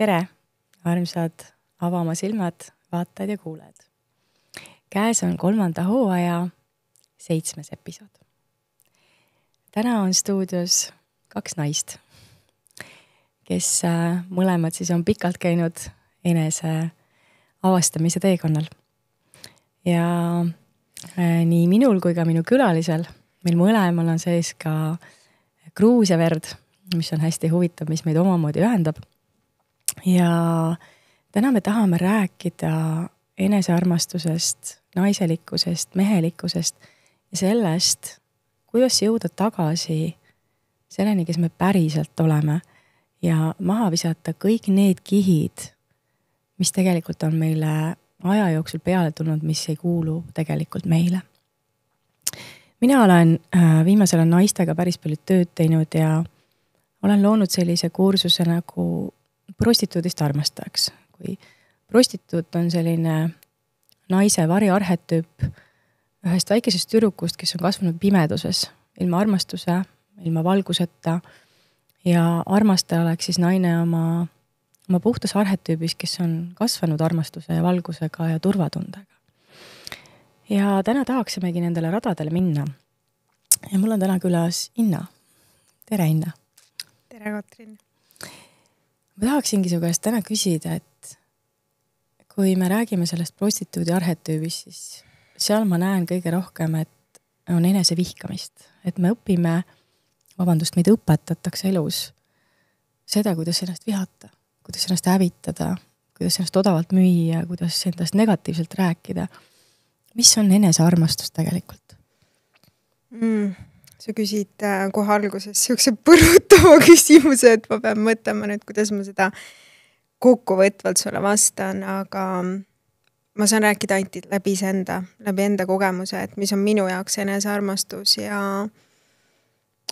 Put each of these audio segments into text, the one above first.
Tere, armsad avama silmad, vaatajad ja kuulajad. Käes on 3. hooaja 7. episood. Täna on stuudios 2 naist, kes mõlemad siis on pikalt käinud enese avastamise teekonnal. Ja nii minul kui ka minu külalisel, meil mõlemal on sees ka Gruusia verd, mis on hästi huvitav, mis meid omamoodi ühendab. Ja täna me tahame rääkida enesearmastusest, naiselikkusest, mehelikkusest ja sellest, kuidas jõuda tagasi selleni, kes me päriselt oleme ja maha visata kõik need kihid, mis tegelikult on meile aja jooksul peale tulnud, mis ei kuulu tegelikult meile. Mina olen viimasel naistega päris palju tööd teinud ja olen loonud sellise kursuse nagu prostituudist armastajaks. Kui prostituut on selline naise variarhetüüp ühest väikesest tüdrukust, kes on kasvanud pimeduses, ilma armastuse, ilma valguseta ja armastaja oleks siis naine oma puhtas arhetüübis, kes on kasvanud armastuse ja valgusega ja turvatundega. Ja täna tahaksimegi nendele radadele minna. Ja mul on täna külas Inna. Tere, Inna! Tere, Katrin! Ma tahaksingi su käest täna küsida, et kui me räägime sellest prostituudi arhetüübist, siis seal ma näen kõige rohkem, et on enese vihkamist. Et me õpime, meid õpetatakse elus seda, kuidas ennast vihata, kuidas ennast hävitada, kuidas ennast odavalt müüa, kuidas endast negatiivselt rääkida. Mis on enesearmastus tegelikult? Sa küsid kohe alguses siukse põrutava küsimuse, et ma pean mõtlema nüüd, kuidas ma seda kokkuvõtvalt sulle vastan, aga ma saan rääkida ainult läbi enda kogemuse, et mis on minu jaoks enesearmastus ja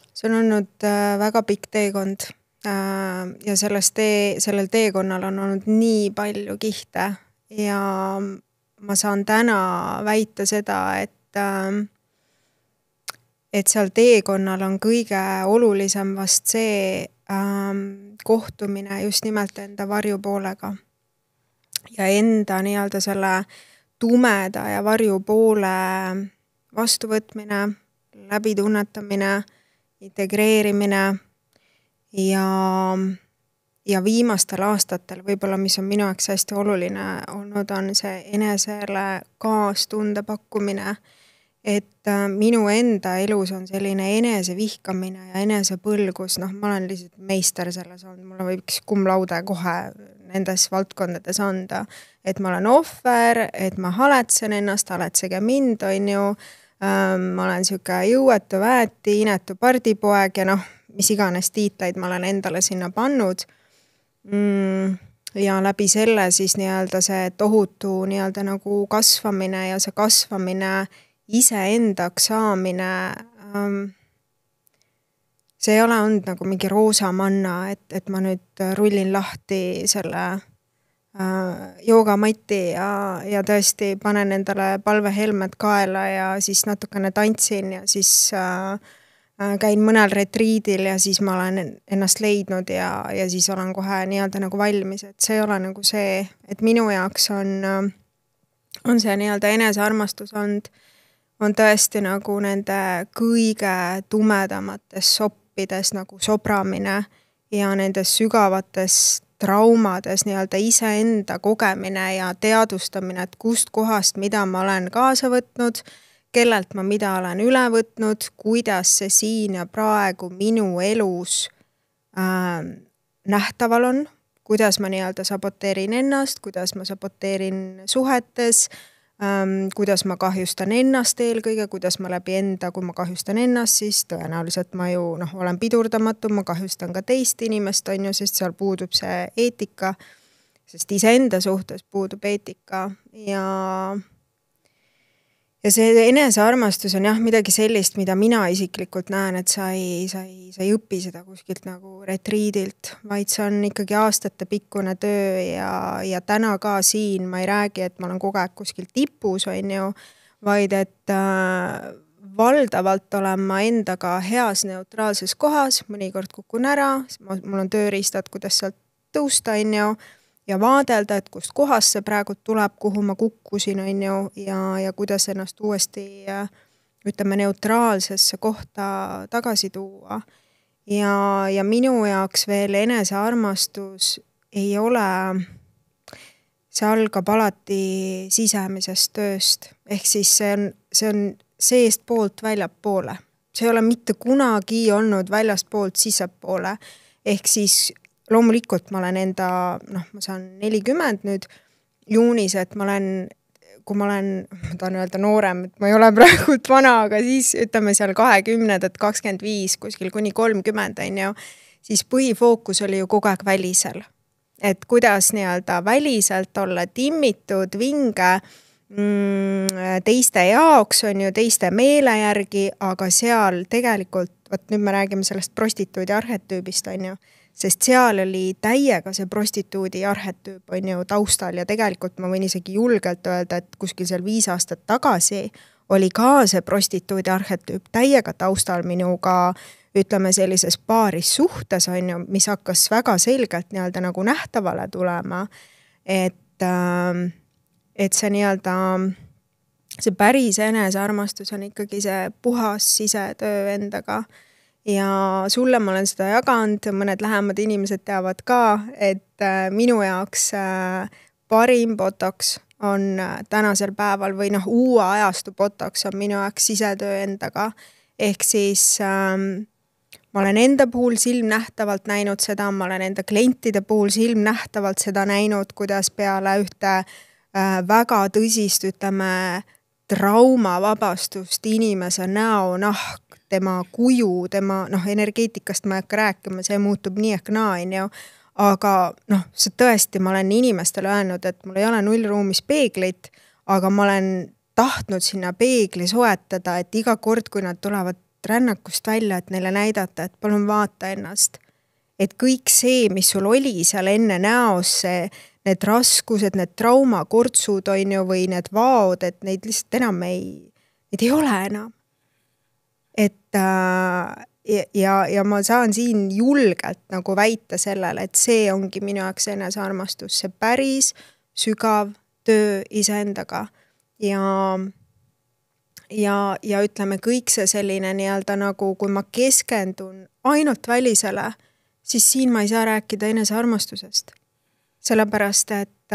see on olnud väga pikk teekond ja sellel teekonnal on olnud nii palju kihte ja ma saan täna väita seda, et seal teekonnal on kõige olulisem vast see kohtumine just nimelt enda varjupoolega. Ja enda nii-öelda selle tumeda ja varjupoole vastuvõtmine, läbitunnetamine, integreerimine ja viimastel aastatel võib-olla, mis on minu jaoks hästi oluline olnud, on see enesele kaastunde pakkumine. Et minu enda elus on selline enesevihkamine ja enesepõlgus, ma olen lihtsalt meister selles olnud, mulle võiks cum laude kohe nendes valdkondades anda, et ma olen ohver, et ma haletsen ennast, haletsege mind, on ju, ma olen siuke jõuetu väeti, inetu pardipoeg ja mis iganes tiitleid ma olen endale sinna pannud. Ja läbi selle siis nii-öelda see tohutu nii-öelda nagu kasvamine ja see kasvamine iseendaks saamine, see ei ole olnud nagu mingi roosa manna, et ma nüüd rullin lahti selle joogamatti ja tõesti panen endale palvehelmed kaela ja siis natukene tantsin ja siis käin mõnel retriidil ja siis ma olen ennast leidnud ja siis olen kohe nii-öelda nagu valmis, et see ei ole nagu see, et minu jaoks on see nii-öelda enesearmastus on tõesti nagu nende kõige tumedamates soppides nagu sobramine ja nendes sügavates traumades nii-öelda iseenda kogemine ja teadvustamine, et kust kohast, mida ma olen kaasa võtnud, kellelt ma mida olen üle võtnud, kuidas see siin ja praegu minu elus nähtaval on, kuidas ma nii-öelda saboteerin ennast, kuidas ma saboteerin suhetes, kuidas ma kahjustan ennast eelkõige, kuidas ma läbi enda, kui ma kahjustan ennast, siis tõenäoliselt ma ju olen pidurdamatu, ma kahjustan ka teist inimest, on ju, sest seal puudub see eetika, sest iseenda suhtes puudub eetika ja see enesearmastus on midagi sellist, mida mina isiklikult näen, et sa ei õpi seda kuskilt nagu retriidilt, vaid see on ikkagi aastate pikkune töö ja täna ka siin ma ei räägi, et ma olen kogu aeg kuskil tipus, on ju, vaid et valdavalt olen ma endaga heas neutraalses kohas, mõnikord kukun ära, mul on tööriistad, kuidas sealt tõusta, on ju, ja vaadelda, et kust kohast see praegu tuleb, kuhu ma kukkusin, on ju, ja kuidas ennast uuesti ütleme neutraalsesse kohta tagasi tuua. Ja minu jaoks veel enesearmastus ei ole, see algab alati sisemisest tööst. Ehk siis see on seest poolt väljapoole. See ei ole mitte kunagi olnud väljast poolt sissepoole. Ehk siis loomulikult ma olen enda, ma saan 40 nüüd juunis, et kui ma tahan öelda noorem, et ma ei ole praegu vana, aga siis ütleme seal 20, 25, kuskil kuni 30, on ju, siis põhifookus oli ju kogu aeg välisel. Et kuidas nii-öelda väliselt olla timmitud, vinge teiste jaoks, on ju, teiste meele järgi, aga seal tegelikult, nüüd me räägime sellest prostituudi arhetüübist, on ju, sest seal oli täiega see prostituudi arhetüüp, on ju, taustal ja tegelikult ma võin isegi julgelt öelda, et kuskil seal 5 aastat tagasi oli ka see prostituudi arhetüüp täiega taustal minuga, ütleme sellises paaris suhtes, on ju, mis hakkas väga selgelt nii-öelda nagu nähtavale tulema, et see nii-öelda, see päris enesearmastus on ikkagi see puhas sisetöö endaga. Ja sulle ma olen seda jaganud, mõned lähemad inimesed teavad ka, et minu jaoks parim botox on tänasel päeval või uue ajastu botox on minu jaoks sisetöö endaga. Ehk siis ma olen enda puhul silmnähtavalt näinud seda, ma olen enda klientide puhul silmnähtavalt seda näinud, kuidas peale ühte väga tõsist, ütleme, traumavabastust inimese näo, nahk, tema kuju, tema energeetikast ma ei hakka rääkima, see muutub nii ehk naa, on ju. Aga see tõesti, ma olen inimestele öelnud, et mul ei ole nullruumis peeglit, aga ma olen tahtnud sinna peegli soetada, et iga kord, kui nad tulevad rännakust välja, et neile näidata, et palun vaata ennast. Et kõik see, mis sul oli seal enne näos, need raskused, need traumakortsud, on ju, või need vaod, et neid lihtsalt enam neid ei ole enam. Et ja ma saan siin julgelt nagu väita sellele, et see ongi minu jaoks enesearmastus, see päris sügav töö iseendaga ja ütleme kõik see selline nii-öelda nagu, kui ma keskendun ainult välisele, siis siin ma ei saa rääkida enesearmastusest. Sellepärast, et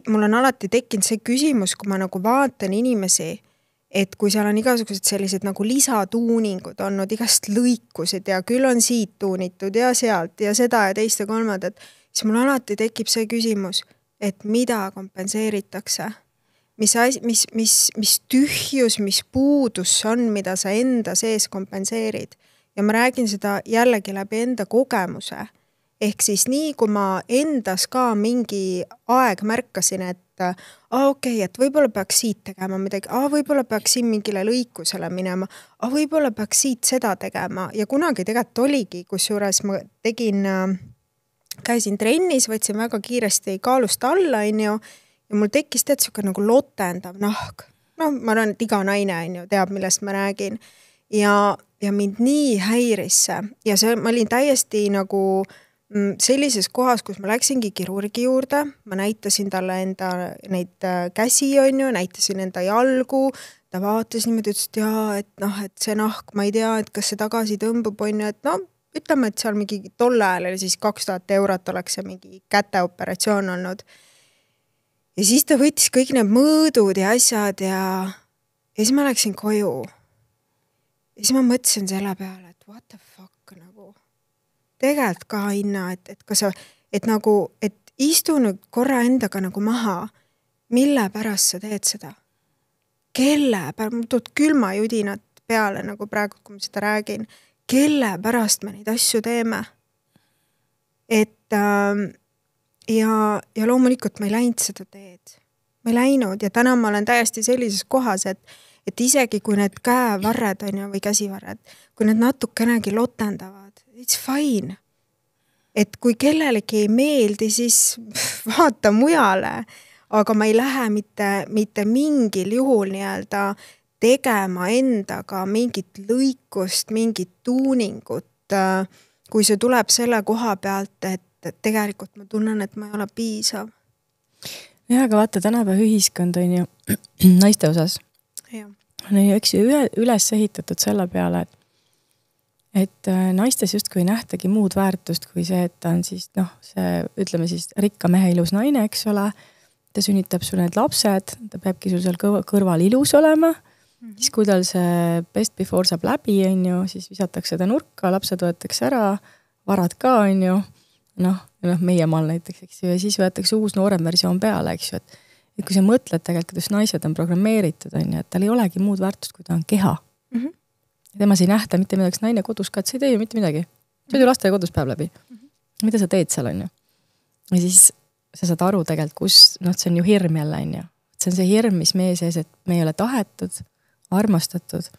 mul on alati tekkinud see küsimus, kui ma nagu vaatan inimesi, et kui seal on igasugused sellised nagu lisatuuningud olnud, igast lõikusid ja küll on siit tuunitud ja sealt ja seda ja teist ja kolmandat, siis mul alati tekib see küsimus, et mida kompenseeritakse. Mis tühjus, mis puudus on, mida sa enda sees kompenseerid. Ja ma räägin seda jällegi läbi enda kogemuse. Ehk siis nii, kui ma endas ka mingi aeg märkasin, et okei, et võib-olla peaks siit tegema midagi, võib-olla peaks siin mingile lõikusele minema, võib-olla peaks siit seda tegema. Ja kunagi tegelikult oligi, kusjuures ma käisin trennis, võtsin väga kiiresti kaalust alla, on ju, ja mul tekkis siuke nagu lotendav nahk. Ma arvan, et iga naine on ju, teab, millest ma räägin. Ja mind nii häirisse. Ja ma olin täiesti nagu sellises kohas, kus ma läksingi kirurgi juurde, ma näitasin talle enda neid käsi, on ju, näitasin enda jalgu, ta vaatas niimoodi, ütles, et see nahk, ma ei tea, et kas see tagasi tõmbub, on ju, et ütleme, et seal mingi tolle ajal oli siis 2000 eurot oleks see mingi käteoperatsioon olnud. Ja siis ta võttis kõik need mõõdud ja asjad ja siis ma läksin koju. Ja siis ma mõtlesin selle peale, et what the fuck nagu. Tegelikult ka hinna, et istu nüüd korra endaga nagu maha, mille pärast sa teed seda? Kelle pärast, mul tuud külma judinat peale, nagu praegu, kui ma seda räägin, kelle pärast me neid asju teeme? Et ja loomulikult ma ei läinud seda teed. Ma ei läinud ja täna ma olen täiesti sellises kohas, et isegi kui need käevarred on või käsivarred, kui need natukenegi lotendavad, it's fine. Et kui kellelegi ei meeldi, siis vaata mujale, aga ma ei lähe mitte mingil juhul nii-öelda tegema endaga mingit lõikust, mingit tuuningut, kui see tuleb selle koha pealt, et tegelikult ma tunnen, et ma ei ole piisav. Jah, aga vaata, tänapäeva ühiskond on ju naiste osas. Ja. On ju eks üles ehitatud selle peale, et naistes justkui ei nähtagi muud väärtust kui see, et ta on siis, see, ütleme siis rikka mehe ilus naine, eks ole, ta sünnitab sulle need lapsed, ta peabki sul seal kõrval ilus olema, siis kui tal see best before saab läbi, on ju, siis visatakse ta nurka, lapsed võetakse ära, varad ka, on ju, meie maal näiteks, eks ju, ja siis võetakse uus noorem versioon peale, eks ju, et kui sa mõtled tegelikult, kuidas naised on programmeeritud, on ju, et tal ei olegi muud väärtust, kui ta on keha. Temas ei nähta mitte midagi, naine kodus ka, et sa ei tee ju mitte midagi. Sa oled ju laste kodus päev läbi. Mida sa teed seal, on ju? Ja siis sa saad aru tegelikult, kus, see on ju hirm jälle, on ju. See on see hirm, mis meie sees, et me ei ole tahetud, armastatud,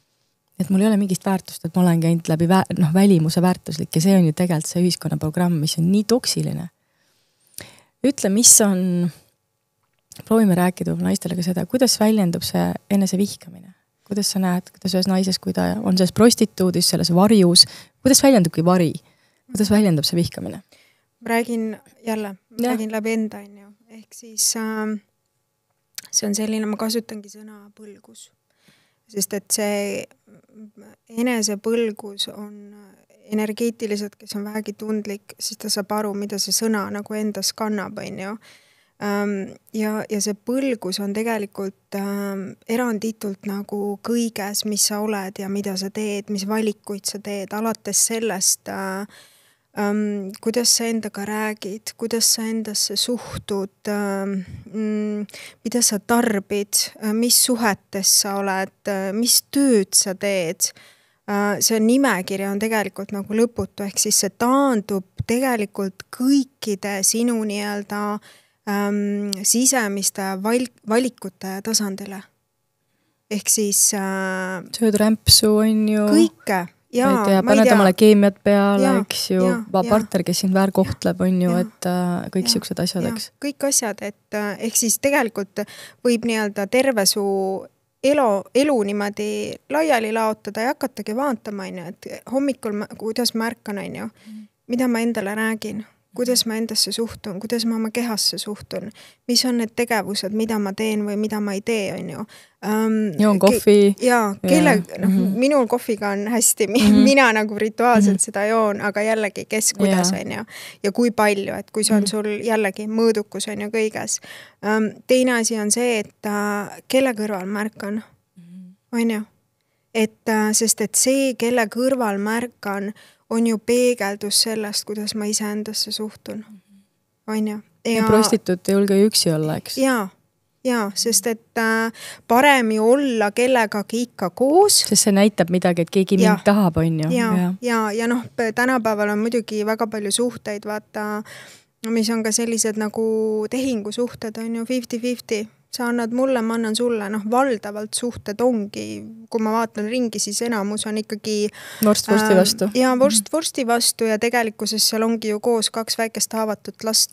et mul ei ole mingist väärtust, et ma olengi ainult läbi välimuse väärtuslik ja see on ju tegelikult see ühiskonna programm, mis on nii toksiline. Ütle, mis on, proovime rääkida naistele ka seda, kuidas väljendub see enese vihkamine? Kuidas sa näed, kuidas ühes naises, kui ta on selles prostituudis, selles varjus, kuidas väljendubki vari? Kuidas väljendub see vihkamine? Räägin läbi enda, on ju. Ehk siis see on selline, ma kasutangi sõna põlgus. Sest et see enesepõlgus on energeetiliselt, kes on vähegi tundlik, siis ta saab aru, mida see sõna nagu endas kannab, on ju. Ja see põlgus on tegelikult eranditult nagu kõiges, mis sa oled ja mida sa teed, mis valikuid sa teed, alates sellest, kuidas sa endaga räägid, kuidas sa endasse suhtud, mida sa tarbid, mis suhetes sa oled, mis tööd sa teed. See nimekirja on tegelikult nagu lõputu, ehk siis see taandub tegelikult kõikide sinu nii-öelda sisemiste valikute tasandile. Ehk siis sööd rämpsu, on ju. Kõike. Paned omale keemiat peale, eks ju. Partner, kes sind väärkohtleb, on ju, et kõik siuksed asjad, eks. Kõik asjad, et ehk siis tegelikult võib nii-öelda terve su elu niimoodi laiali laotada ja hakatagi vaatama, on ju, et hommikul, kuidas ma ärkan, on ju, mida ma endale räägin. Kuidas ma endasse suhtun, kuidas ma oma kehasse suhtun, mis on need tegevused, mida ma teen või mida ma ei tee, on ju. Joon kohvi. Minul kohviga on hästi, mina nagu rituaalselt seda joon, aga jällegi, kes kuidas, on ju. Ja kui palju, et kui see on sul jällegi mõõdukus, on ju kõiges. Teine asi on see, et kelle kõrval märkan, on ju. Sest et see, kelle kõrval märkan, on ju peegeldus sellest, kuidas ma ise endasse suhtun. On ju? Ja prostituut ei julge üksi olla, eks? Ja, sest et parem ju olla kellegagi ikka koos. Sest see näitab midagi, et keegi mind tahab, on ju? Ja tänapäeval on muidugi väga palju suhteid, vaata, mis on ka sellised nagu tehingusuhted, on ju 50-50. Sa annad mulle, ma annan sulle, valdavalt suhted ongi, kui ma vaatan ringi, siis enamus on ikkagi vorst vorsti vastu. Ja vorsti vastu ja tegelikkuses seal ongi ju koos 2 väikest haavatut last.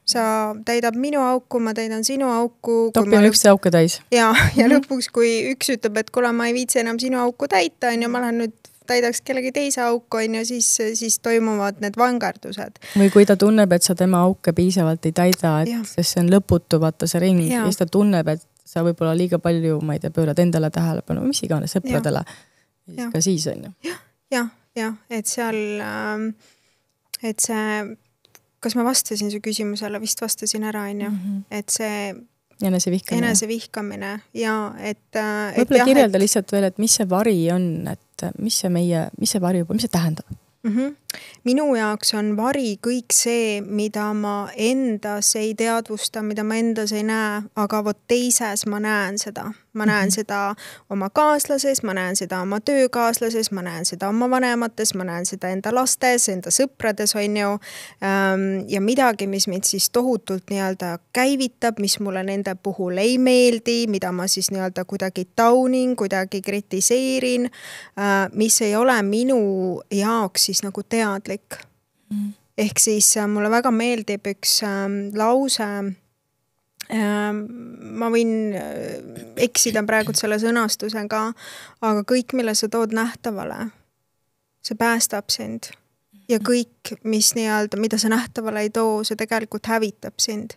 Sa täidab minu auku, ma täidan sinu auku. Topi on üks auke täis. Ja lõpuks, kui üks ütleb, et kuule, ma ei viitsi enam sinu auku täita, on ju, ma lähen nüüd täidaks kellegi teise auku, on ju, siis toimuvad need vangardused. Või kui ta tunneb, et sa tema auke piisavalt ei täida, sest see on lõputu, vaata see ring, ja siis ta tunneb, et sa võib-olla liiga palju, ma ei tea, pöörad endale tähelepanu, mis iganes sõpradele. Ka siis on ju. Ja, et seal, et see, kas ma vastasin su küsimusele, vist vastasin ära, on ju, et see enesevihkamine ja et võib-olla kirjelda lihtsalt veel, et mis see vari on, et mis see vari, mis see tähendab? Minu jaoks on vari kõik see, mida ma endas ei teadvusta, mida ma endas ei näe, aga vot teises ma näen seda. Ma näen seda oma kaaslases, ma näen seda oma töökaaslases, ma näen seda oma vanemates, ma näen seda enda lastes, enda sõprades, on ju. Ja midagi, mis mind siis tohutult nii-öelda käivitab, mis mulle nende puhul ei meeldi, mida ma siis nii-öelda kuidagi taunin, kuidagi kritiseerin, mis ei ole minu jaoks siis nagu teadlik. Ehk siis mulle väga meeldib üks lause, ma võin eksida praegu selle sõnastusega, aga kõik, mille sa tood nähtavale, see päästab sind. ja kõik, mis nii-öelda, mida sa nähtavale ei too, see tegelikult hävitab sind.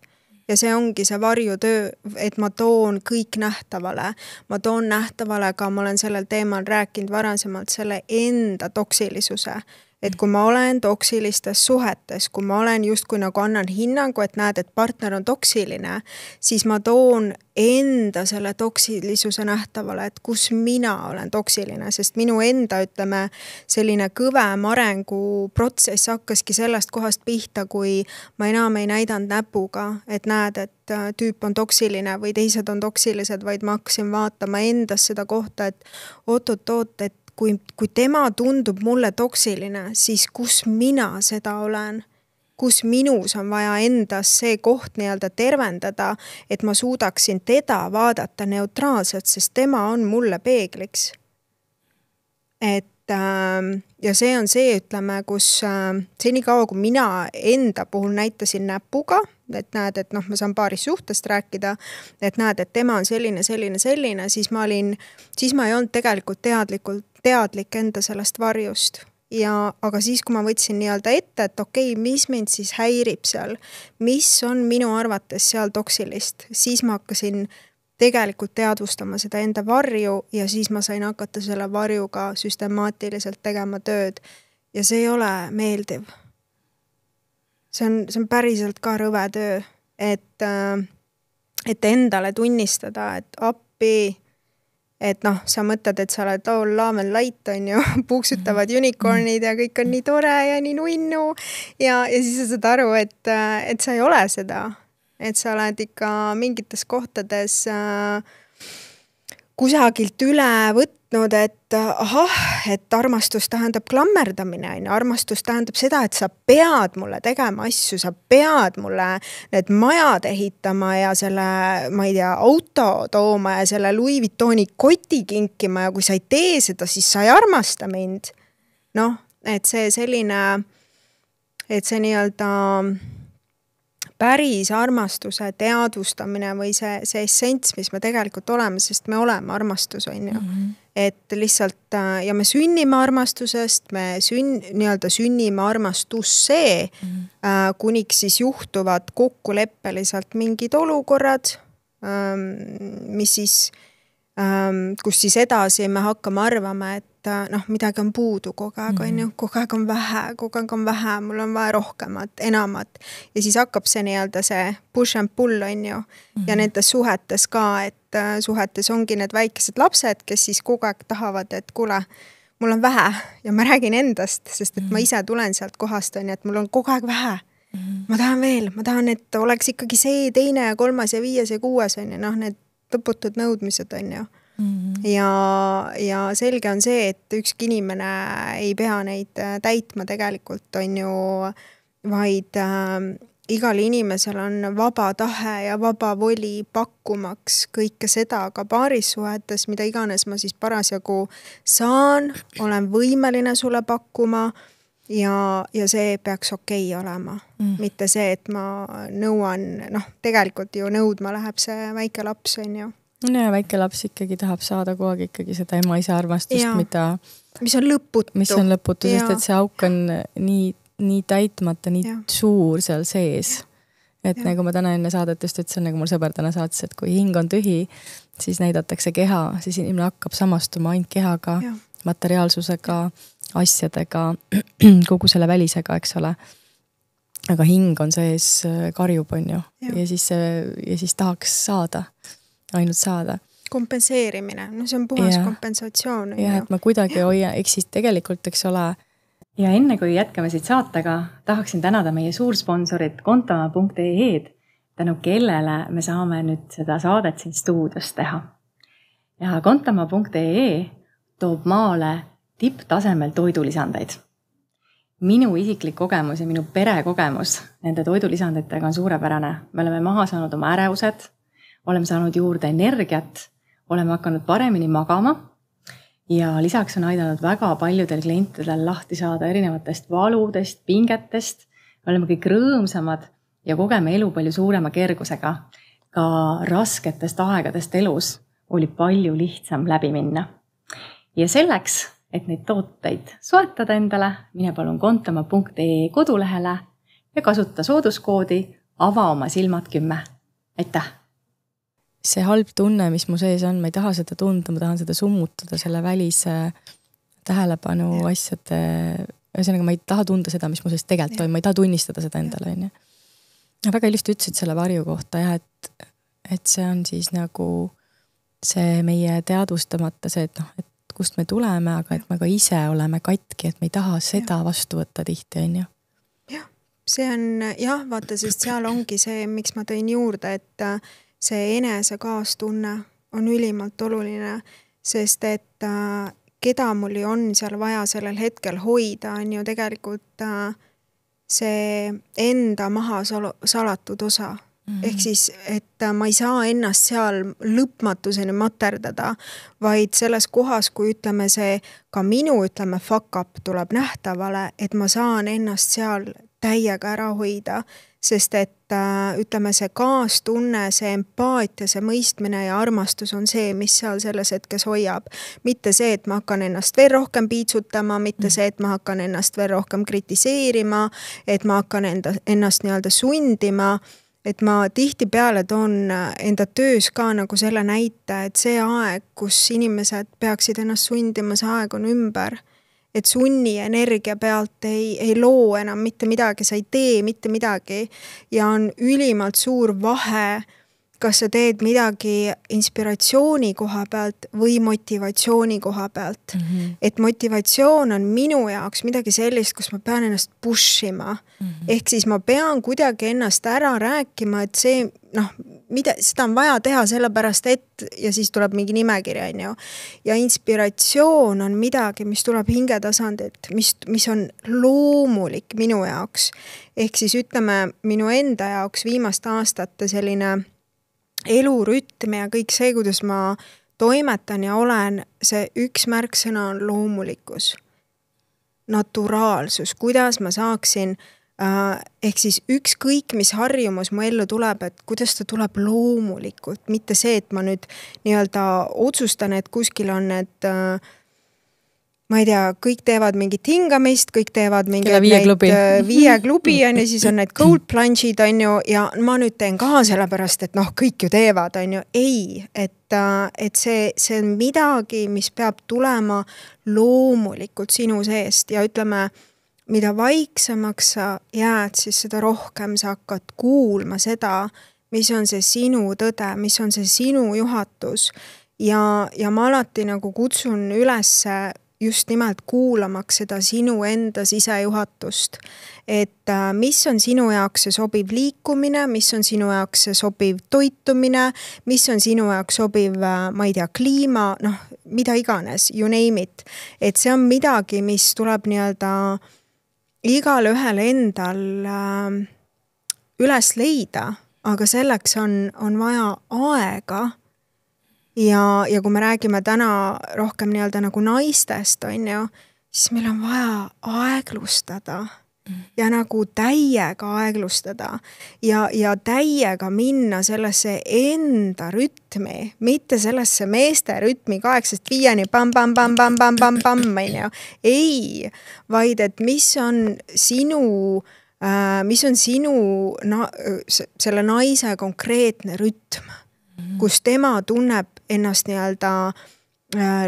Ja see ongi see varjutöö, et ma toon kõik nähtavale. Ma toon nähtavale ka, ma olen sellel teemal rääkinud varasemalt, selle enda toksilisuse. Et kui ma olen toksilistes suhetes, kui ma olen justkui nagu annan hinnangu, et näed, et partner on toksiline, siis ma toon enda selle toksilisuse nähtavale, et kus mina olen toksiline, sest minu enda, ütleme, selline kõvem arenguprotsess hakkaski sellest kohast pihta, kui ma enam ei näidanud näpuga, et näed, et tüüp on toksiline või teised on toksilised, vaid ma hakkasin vaatama endas seda kohta, et oot, et kui tema tundub mulle toksiline, siis kus mina seda olen? Kus minus on vaja endas see koht nii-öelda tervendada, et ma suudaksin teda vaadata neutraalselt, sest tema on mulle peegliks. Ja see on see, ütleme, kus senikaua, kui mina enda puhul näitasin näpuga, et näed, et ma saan paaris suhtest rääkida, et näed, et tema on selline, siis ma ei olnud tegelikult teadlik enda sellest varjust. Aga siis, kui ma võtsin nii-öelda ette, et okei, mis mind siis häirib seal, mis on minu arvates seal toksilist, siis ma hakkasin tegelikult teadvustama seda enda varju ja siis ma sain hakata selle varjuga süstemaatiliselt tegema tööd. Ja see ei ole meeldiv. See on päriselt ka rõve töö, et endale tunnistada, et appi, et sa mõtled, et sa oled laamen light, on ju, puuksutavad unicornid ja kõik on nii tore ja nii nunnu ja siis sa saad aru, et sa ei ole seda. Et sa oled ikka mingites kohtades kusagilt üle võtnud, et et armastus tähendab klammerdamine, armastus tähendab seda, et sa pead mulle tegema asju, sa pead mulle need majad ehitama ja selle, ma ei tea, auto tooma ja selle Louis Vuittoni koti kinkima ja kui sa ei tee seda, siis sa ei armasta mind. Et see selline, et see nii-öelda päris armastuse teadvustamine või see essents, mis me tegelikult oleme, sest me oleme armastus, on ju. Et lihtsalt, ja me sünnime armastusest, me nii-öelda sünnime armastusse, kuniks siis juhtuvad kokkuleppeliselt mingid olukorrad, mis siis, kus siis edasi me hakkame arvama, et midagi on puudu kogu aeg, on ju, kogu aeg on vähe, mul on vaja rohkemat, enamat. Ja siis hakkab see nii-öelda see push and pull, on ju. Ja nendes suhetes ka, et suhetes ongi need väikesed lapsed, kes siis kogu aeg tahavad, et kuule, mul on vähe ja ma räägin endast, sest et ma ise tulen sealt kohast, on ju, et mul on kogu aeg vähe. Ma tahan veel, et oleks ikkagi see teine ja kolmas ja viies ja kuues, on ju, need lõputud nõudmised, on ju. Ja selge on see, et ükski inimene ei pea neid täitma tegelikult, on ju, vaid igal inimesel on vaba tahe ja vaba voli pakkumaks kõike seda ka paarissuhetes, mida iganes ma siis parasjagu saan, olen võimeline sulle pakkuma ja see peaks okei olema. Mitte see, et ma nõuan, tegelikult ju nõudma läheb see väike laps, on ju. Ja väike laps ikkagi tahab saada kogu aeg ikkagi seda ema-isa armastust, mis on lõputu. Sest et see auk on nii täitmata, nii suur seal sees. Et nagu ma täna enne saadet just ütlesin, nagu mul sõber täna saatis, et kui hing on tühi, siis näidatakse keha, siis inimene hakkab samastuma ainult kehaga, materiaalsusega, asjadega, kogu selle välisega, eks ole. Aga hing on sees karjub, on ju. Ja siis tahaks ainult saada. Kompenseerimine, see on puhas kompensatsioon. Ja, et ma kuidagi hoia, siis tegelikult, eks ole. Ja enne kui jätkame siit saatega, tahaksin tänada meie suursponsorit kontama.ee-d, tänu kellele me saame nüüd seda saadet siin stuudios teha. Ja kontama.ee toob maale tipptasemel toidulisandeid. Minu isiklik kogemus ja minu pere kogemus nende toidulisanditega on suurepärane. Me oleme maha saanud oma ärevused, oleme saanud juurde energiat, oleme hakanud paremini magama ja lisaks on aidanud väga paljudel klientidel lahti saada erinevatest valudest, pingetest. Oleme kõik rõõmsamad ja kogeme elu palju suurema kergusega. Ka rasketest aegadest elus oli palju lihtsam läbi minna. Ja selleks, et neid tooteid soetada endale, mine palun kontoma.ee kodulehele ja kasuta sooduskoodi ava oma silmad 10. Aitäh! See halb tunne, mis mu sees on, ma ei taha seda tunda, ma tahan seda summutada selle välise tähelepanu asjade, ühesõnaga ma ei taha tunda seda, mis mu sees tegelikult toimub, ma ei taha tunnistada seda endale. Väga ilusti ütlesid selle varju kohta, et see on siis nagu see meie teadvustamata see, et kust me tuleme, aga et me ka ise oleme katki, et me ei taha seda vastu võtta tihti, on ju? Jah, see on, vaata, sest seal ongi see, miks ma tõin juurde, et see enese kaastunne on ülimalt oluline, sest et keda mul on seal vaja sellel hetkel hoida, on ju tegelikult see enda maha salatud osa. Ehk siis, et ma ei saa ennast seal lõpmatuseni materdada, vaid selles kohas, kui ütleme see, ka minu fuck up tuleb nähtavale, et ma saan ennast seal täiega ära hoida, sest et ütleme see kaastunne, see empaatia, see mõistmine ja armastus on see, mis seal selles hetkes hoiab. Mitte see, et ma hakkan ennast veel rohkem piitsutama, mitte see, et ma hakkan ennast veel rohkem kritiseerima, et ma hakkan ennast nii-öelda sundima, et ma tihtipeale toon enda töös ka nagu selle näite, et see aeg, kus inimesed peaksid ennast sundima, see aeg on ümber. Et sunni energia pealt ei loo enam mitte midagi, sa ei tee mitte midagi ja on ülimalt suur vahe, kas sa teed midagi inspiratsiooni koha pealt või motivatsiooni koha pealt. Et motivatsioon on minu jaoks midagi sellist, kus ma pean ennast pushima. Ehk siis ma pean kuidagi ennast ära rääkima, et see, seda on vaja teha sellepärast, et ja siis tuleb mingi nimekirja, on ju. Ja inspiratsioon on midagi, mis tuleb hingetasandilt, mis on loomulik minu jaoks. Ehk siis ütleme minu enda jaoks viimaste aastate selline elurütm ja kõik see, kuidas ma toimetan ja olen, see üks märksõna on loomulikkus. Naturaalsus, kuidas ma saaksin, ehk siis ükskõik, mis harjumus mu ellu tuleb, et kuidas ta tuleb loomulikult, mitte see, et ma nüüd nii-öelda otsustan, et kuskil on need ma ei tea, kõik teevad mingit hingamist, kõik teevad mingit viie klubi on ju, siis on need cold plunge'id on ju, ja ma nüüd teen ka sellepärast, et kõik ju teevad on ju. Ei, et see on midagi, mis peab tulema loomulikult sinu seest ja ütleme, mida vaiksemaks sa jääd, siis seda rohkem sa hakkad kuulma seda, mis on see sinu tõde, mis on see sinu juhatus ja ma alati nagu kutsun üles just nimelt kuulamaks seda sinu enda sisejuhatust, et mis on sinu jaoks see sobiv liikumine, mis on sinu jaoks see sobiv toitumine, mis on sinu jaoks sobiv, ma ei tea, kliima, mida iganes, you name it. Et see on midagi, mis tuleb nii-öelda igal ühel endal üles leida, aga selleks on vaja aega. Ja kui me räägime täna rohkem nii-öelda nagu naistest, on ju, siis meil on vaja aeglustada ja nagu täiega aeglustada ja täiega minna sellesse enda rütmi, mitte sellesse meeste rütmi 8-5 pam, on ju. Ei, vaid et mis on sinu selle naise konkreetne rütm, kus tema tunneb ennast nii-öelda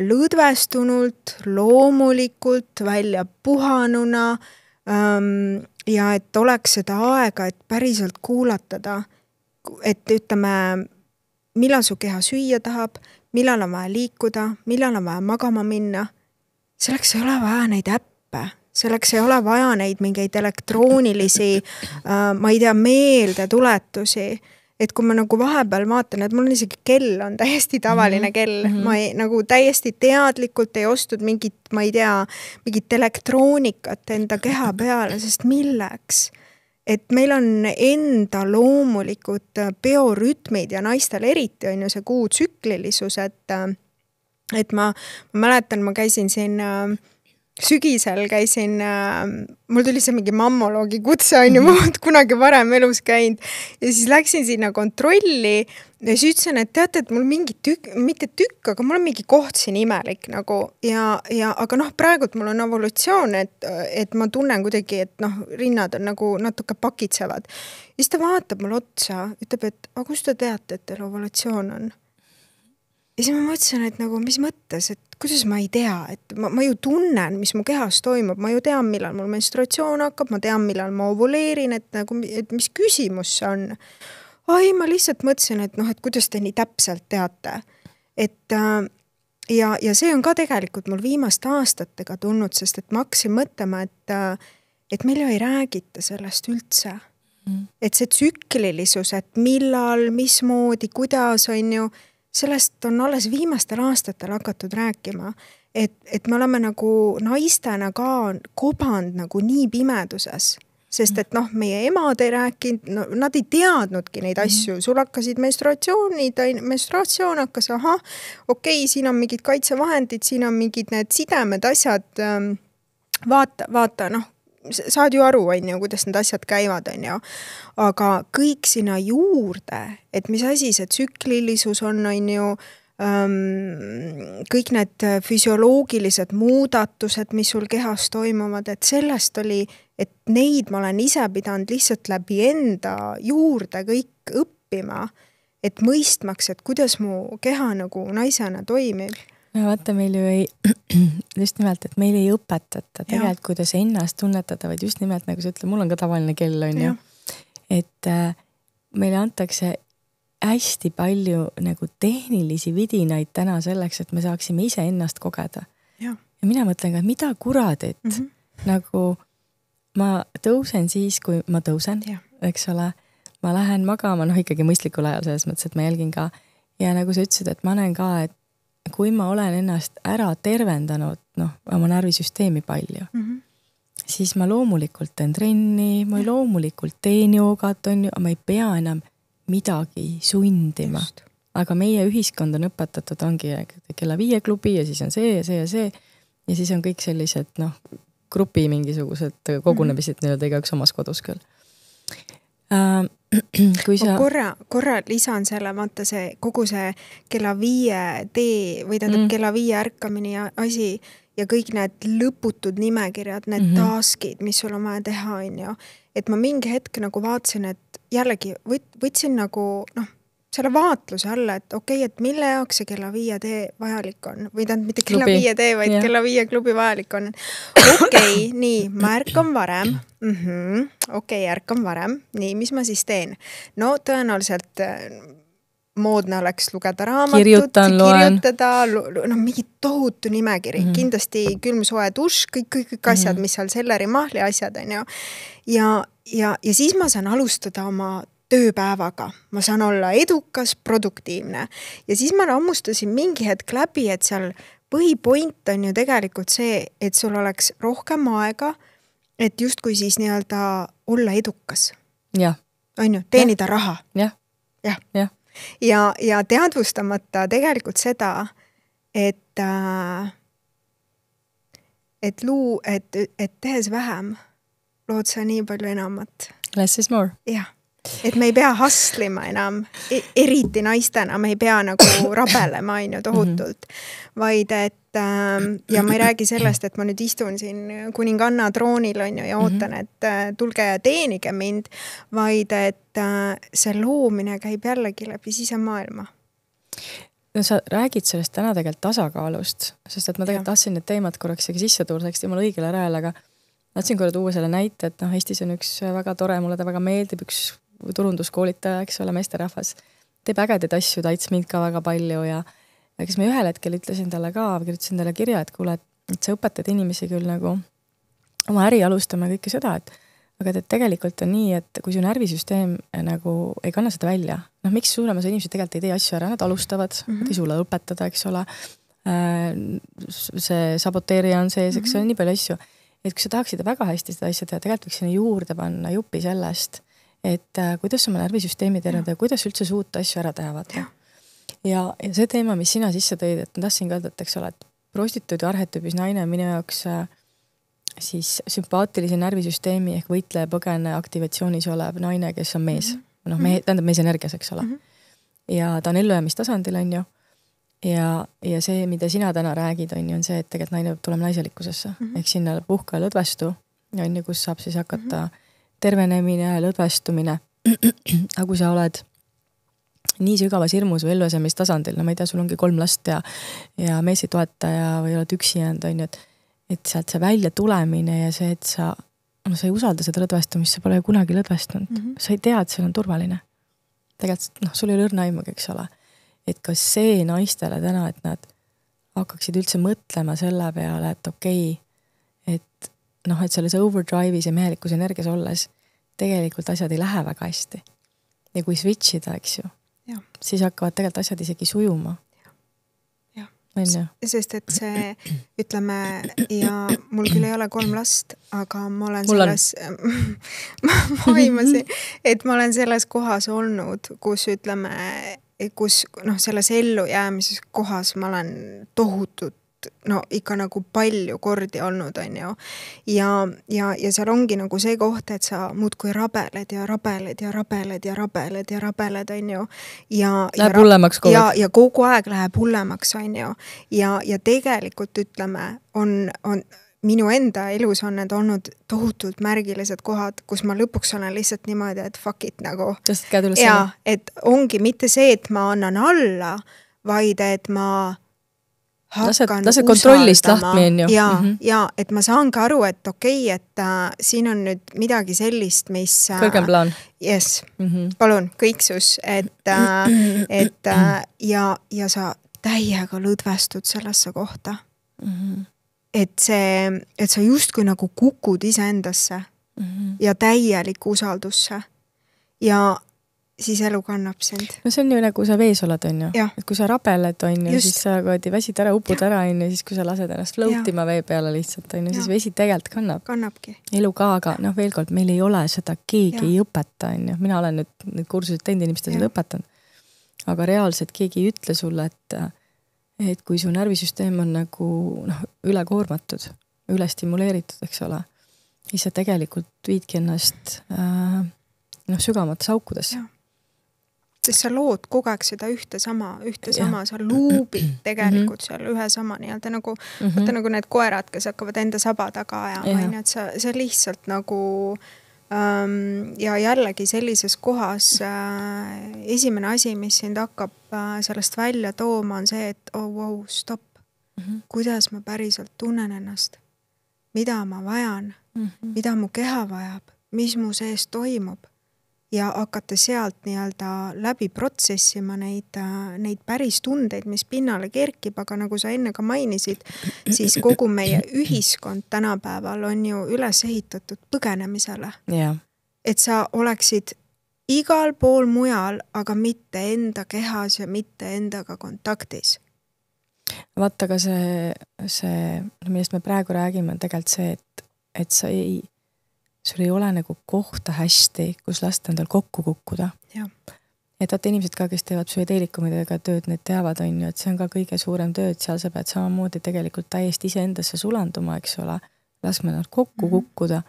lõdvestunult, loomulikult, välja puhanuna ja et oleks seda aega, et päriselt kuulatada, et ütleme, millal su keha süüa tahab, millal on vaja liikuda, millal on vaja magama minna. Selleks ei ole vaja neid äppe, selleks ei ole vaja neid mingeid elektroonilisi, ma ei tea, meeldetuletusi. Et kui ma nagu vahepeal vaatan, et mul on isegi kell on täiesti tavaline kell, ma nagu täiesti teadlikult ei ostud mingit, ma ei tea, mingit elektroonikat enda keha peale, sest milleks? Et meil on enda loomulikud biorütmid ja naistel eriti on ju see kuutsüklilisus, et ma mäletan, ma käisin siin sügisel käisin, mul tuli see mingi mammoloogi kutse, on ju, ma olen kunagi varem elus käinud ja siis läksin sinna kontrolli ja siis ütlesin, et teate, et mul mingi mitte tükk, aga mul on mingi koht siin imelik nagu aga praegult mul on evolutsioon, et ma tunnen kuidagi, et rinnad on nagu natuke pakitsevad. Ja siis ta vaatab mulle otsa, ütleb, et aga kust te teate, et teil evolutsioon on? Ja siis ma mõtlesin, et nagu, mis mõttes, et kuidas ma ei tea, et ma ju tunnen, mis mu kehas toimub, ma ju tean, millal mul menstratsioon hakkab, ma tean, millal ma ovuleerin, et mis küsimus see on. Ai, ma lihtsalt mõtlesin, et kuidas te nii täpselt teate. Ja see on ka tegelikult mul viimaste aastatega tulnud, sest et ma hakkasin mõtlema, et meil ju ei räägita sellest üldse. Et see tsüklilisus, et millal, mismoodi, kuidas on ju, sellest on alles viimastel aastatel hakatud rääkima, et me oleme nagu naistena ka kobanud nagu nii pimeduses, sest et meie emad ei rääkinud, nad ei teadnudki neid asju, sul hakkasid menstratsioon hakkas, okei, siin on mingid kaitsevahendid, siin on mingid need sidemed, asjad, vaata, saad ju aru, on ju, kuidas need asjad käivad, on ju. Aga kõik sinna juurde, et mis asi see tsüklilisus on ju, kõik need füsioloogilised muudatused, mis sul kehas toimuvad, et sellest oli, et neid ma olen ise pidanud lihtsalt läbi enda juurde kõik õppima, et mõistmaks, et kuidas mu keha nagu naisena toimib. No vaata, meil ju ei, just nimelt, et meil ei õpetata tegelikult, kuidas ennast tunnetada, vaid just nimelt, nagu sa ütled, mul on ka tavaline kell, on ju, et meile antakse hästi palju nagu tehnilisi vidinaid täna selleks, et me saaksime ise ennast kogeda. Ja mina mõtlen ka, et mida kuradit, nagu ma tõusen siis, kui ma tõusen, eks ole, ma lähen magama, ikkagi mõistlikul ajal selles mõttes, et ma jälgin ka, ja nagu sa ütlesid, et ma näen ka, et kui ma olen ennast ära tervendanud, oma närvisüsteemi palju, siis ma loomulikult teen trenni, ma loomulikult teen joogat, on ju, aga ma ei pea enam midagi sundima. Just. Aga meie ühiskond on õpetatud, ongi kella 5 klubi ja siis on see ja see ja see. Ja siis on kõik sellised, grupi mingisugused kogunemised nii-öelda igaüks omas kodus küll. Kui sa... korra lisan selle, vaata see kogu see kella 5 tee või tähendab kella 5 ärkamine ja asi ja kõik need lõputud nimekirjad, need taskid, mis sul on vaja teha, on ju. Et ma mingi hetk nagu vaatasin, et jällegi võtsin nagu, selle vaatluse alla, et okei, et mille jaoks see kella 5 tee vajalik on. Või tähendab mitte kella 5 tee, vaid kella 5 klubi vajalik on. Okei, nii, ma ärkan varem. Okei, ärkan varem. Nii, mis ma siis teen? No tõenäoliselt moodne oleks lugeda raamatut, kirjutada, mingi tohutu nimekiri. Kindlasti külm-soe dušš, kõik asjad, mis seal selleri mahli asjad on ju. Ja siis ma saan alustada oma tööpäevaga. Ma saan olla edukas, produktiivne. Ja siis ma ammustasin mingi hetk läbi, et seal põhipoint on ju tegelikult see, et sul oleks rohkem aega, et justkui siis nii-öelda olla edukas. Ja. On ju, teenida raha. Ja. Ja teadvustamata tegelikult seda, et tehes vähem lood sa nii palju enamat. Less is more. Jah. Et me ei pea haslima enam, eriti naistena, me ei pea nagu rabelema on ju tohutult, vaid et ja ma ei räägi sellest, et ma nüüd istun siin kuninganna troonil on ju ja ootan, et tulge ja teenige mind, vaid et see loomine käib jällegi läbi sisemaailma. No sa räägid sellest täna tegelikult tasakaalust, sest et ma tegelikult tahtsin need teemad korraks sisse tuurseks jumala õigele rajal, aga tahtsin korra tuua selle näite, et Eestis on üks väga tore, mulle ta väga meeldib, üks turunduskoolitaja, eks ole, meesterahvas, teeb ägedaid asju, ta aits mind ka väga palju ja kes ma ühel hetkel ütlesin talle ka, kirjutasin talle kirja, et kuule, et sa õpetad inimesi küll nagu oma äri alustama kõike seda, aga tegelikult on nii, et kui su närvisüsteem nagu ei kanna seda välja, miks suurem osa inimesed tegelikult ei tee asju ära, nad alustavad, nad ei suuda õpetada, eks ole, see saboteerija on sees, eks ole, nii palju asju, et kui sa tahaksid väga hästi seda asja teha, tegelikult võiks sinna juurde panna jupi sellest, et kuidas oma närvisüsteemi tervendada ja kuidas üldse suuta asju ära teha, vaata. Ja see teema, mis sina sisse tõid, et ma tahtsin ka öelda, et eks ole, et prostituudi arhetüübis naine on minu jaoks siis sümpaatilise närvisüsteemi ehk võitleja põgene aktivatsioonis olev naine, kes on mees. Tähendab mees energias, eks ole. Ja ta on ellujäämistasandil, on ju. Ja see, mida sina täna räägid, on see, et tegelikult naine tuleb naiselikkusesse. Ehk sinna puhka lõdvestu, on ju, kus saab siis hakata tervenemine, lõdvestumine. Aga kui sa oled nii sügavas hirmus või elluasemistasandil, no ma ei tea, sul ongi 3 last ja mees ei toeta ja või oled üksi jäänud, on ju, et sealt see välja tulemine ja see, et sa ei usalda seda lõdvestumist, sa pole kunagi lõdvestunud. Sa ei tea, et seal on turvaline. Tegelikult, sul ei ole õrna aimugi, eks ole. Et kas see naistele täna, et nad hakkaksid üldse mõtlema selle peale, et okei, et selles overdrive'is ja mehelikus energias olles tegelikult asjad ei lähe väga hästi. Ja kui switchida, eks ju, siis hakkavad tegelikult asjad isegi sujuma. Sest et see, ütleme, ja mul küll ei ole 3 last, aga ma olen ma olen selles kohas olnud, kus ütleme, kus selles ellu jäämises kohas ma olen tohutut, ikka nagu palju kordi olnud, on ju. Ja seal ongi nagu see koht, et sa muudkui rabeled ja rabeled ja rabeled ja rabeled ja rabeled, on ju. Läheb hullemaks kogu aeg. Ja kogu aeg läheb hullemaks, on ju. Ja tegelikult ütleme, on minu enda elus on need olnud tohutult märgilised kohad, kus ma lõpuks olen lihtsalt niimoodi, et fuck it nagu. Ja, et ongi mitte see, et ma annan alla, vaid et ma hakkan usaldama. Ja, et ma saangi aru, et okei, et siin on nüüd midagi sellist, mis... Kõrgem plaan. Yes, palun, kõiksus, et ja sa täiega lõdvestud sellesse kohta. Et sa justkui nagu kukud iseendasse ja täielik usaldusse. Ja siis elu kannab sind. No see on ju nagu sa vees oled, on ju. Et kui sa rabeled, on ju, siis sa väsid ära, upud ära, on ju, siis kui sa lased ennast floatima vee peale lihtsalt, on ju, siis vesi tegelikult kannab. Kannabki. Elu ka, aga veel kord, meil ei ole seda, keegi ei õpeta, on ju. Mina olen nüüd kursused teinud inimestel seda õpetanud. Aga reaalselt keegi ei ütle sulle, et kui su närvisüsteem on nagu ülekoormatud, ülestimuleeritud, eks ole, siis sa tegelikult viidki ennast sügavates aukudesse. Sest sa lood kogu aeg seda ühte sama, sa luubid tegelikult seal ühe sama nii-öelda nagu, nagu need koerad, kes hakkavad enda saba taga ajama, et see lihtsalt nagu ja jällegi sellises kohas esimene asi, mis sind hakkab sellest välja tooma, on see, et wow, stopp. Kuidas ma päriselt tunnen ennast? Mida ma vajan? Mida mu keha vajab? Mis mu sees toimub? Ja hakata sealt nii-öelda läbi protsessima neid päris tundeid, mis pinnale kerkib, aga nagu sa enne ka mainisid, siis kogu meie ühiskond tänapäeval on ju üles ehitatud põgenemisele. Et sa oleksid igal pool mujal, aga mitte enda kehas ja mitte endaga kontaktis. Vaata ka see, millest me praegu räägime, on tegelikult see, et sa sul ei ole nagu kohta hästi, kus lasta endal kokku kukkuda. Et vaata inimesed ka, kes teevad psühhedeelikumidega tööd, need teavad, on ju, et see on ka kõige suurem töö, et seal sa pead samamoodi tegelikult täiesti iseendasse sulanduma, eks ole. Laskme nad kokku kukkuda.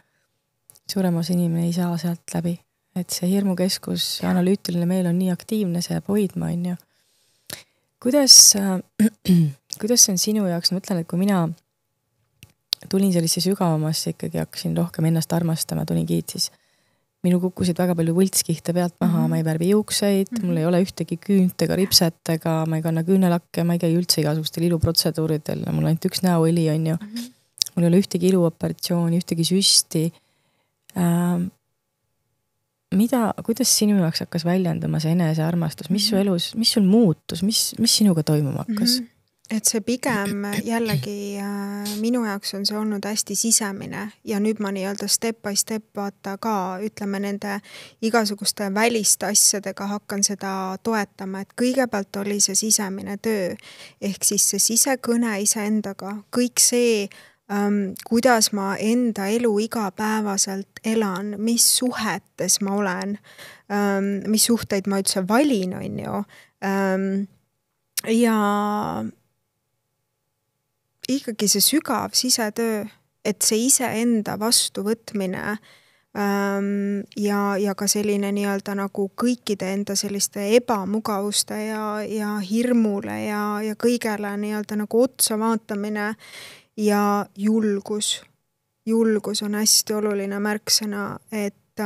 Suurem osa inimene ei saa sealt läbi. Et see hirmukeskus, analüütiline meel on nii aktiivne, see jääb hoidma, on ju. Kuidas see on sinu jaoks? Ma ütlen, et kui mina tulin sellise sügavamasse, ikkagi hakkasin rohkem ennast armastama, tulin kiit, siis minu kukkusid väga palju võltskihte pealt maha, ma ei värvi juukseid, mul ei ole ühtegi küünt ega ripset ega ma ei kanna küünelakke, ma ei käi üldse igasugustel iluprotseduuridel, mul on ainult üks näoõli, on ju. Mul ei ole ühtegi iluoperatsiooni, ühtegi süsti. Kuidas sinu jaoks hakkas väljendama see enesearmastus? Mis su elus, mis sul muutus? Mis sinuga toimuma hakkas? Et see pigem jällegi minu jaoks on see olnud hästi sisemine ja nüüd ma nii-öelda step by step vaata ka, ütleme nende igasuguste väliste asjadega hakkan seda toetama, et kõigepealt oli see sisemine töö ehk siis see sisekõne iseendaga, kõik see, kuidas ma enda elu igapäevaselt elan, mis suhetes ma olen, mis suhteid ma üldse valin, on ju, ja ikkagi see sügav sisetöö, et see iseenda vastuvõtmine ja ka selline nii-öelda nagu kõikide enda selliste ebamugavuste ja hirmule ja kõigele nii-öelda nagu otsa vaatamine ja julgus. Julgus on hästi oluline märksõna, et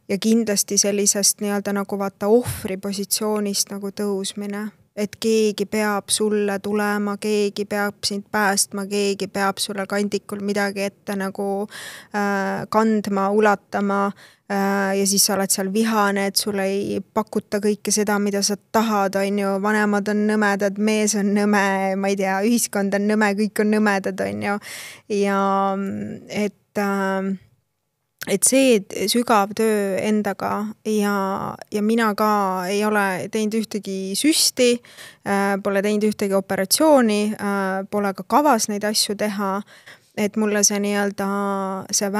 ja kindlasti sellisest nii-öelda nagu vaata ohvri positsioonist nagu tõusmine, et keegi peab sulle tulema, keegi peab sind päästma, keegi peab sulle kandikul midagi ette nagu kandma, ulatama ja siis sa oled seal vihane, et sulle ei pakuta kõike seda, mida sa tahad, on ju, vanemad on nõmedad, mees on nõme, ma ei tea, ühiskond on nõme, kõik on nõmedad, on ju. Ja et see sügav töö endaga ja mina ka ei ole teinud ühtegi süsti, pole teinud ühtegi operatsiooni, pole ka kavas neid asju teha, et mulle see nii-öelda see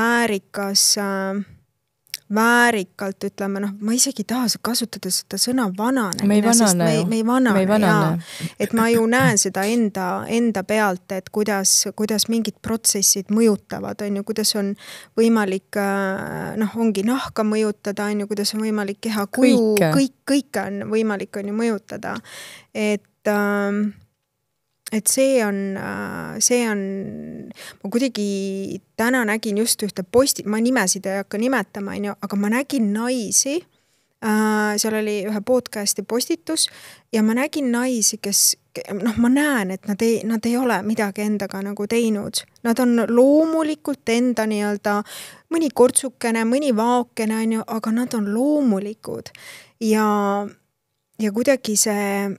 väärikalt ütleme, ma isegi ei taha kasutada seda sõna vananemine, sest me ei vanane. Et ma ju näen seda enda pealt, et kuidas mingid protsessid mõjutavad, on ju, kuidas on võimalik, ongi nahka mõjutada, on ju, kuidas on võimalik keha kuju, kõik on võimalik on ju mõjutada. Et see on, ma kuidagi täna nägin just ühte ma nimesid ei hakka nimetama, aga ma nägin naisi, seal oli ühe podcasti postitus ja ma nägin naisi, kes, ma näen, et nad ei ole midagi endaga nagu teinud. Nad on loomulikult enda nii-öelda mõni kortsukene, mõni vaakene, aga nad on loomulikud ja kuidagi see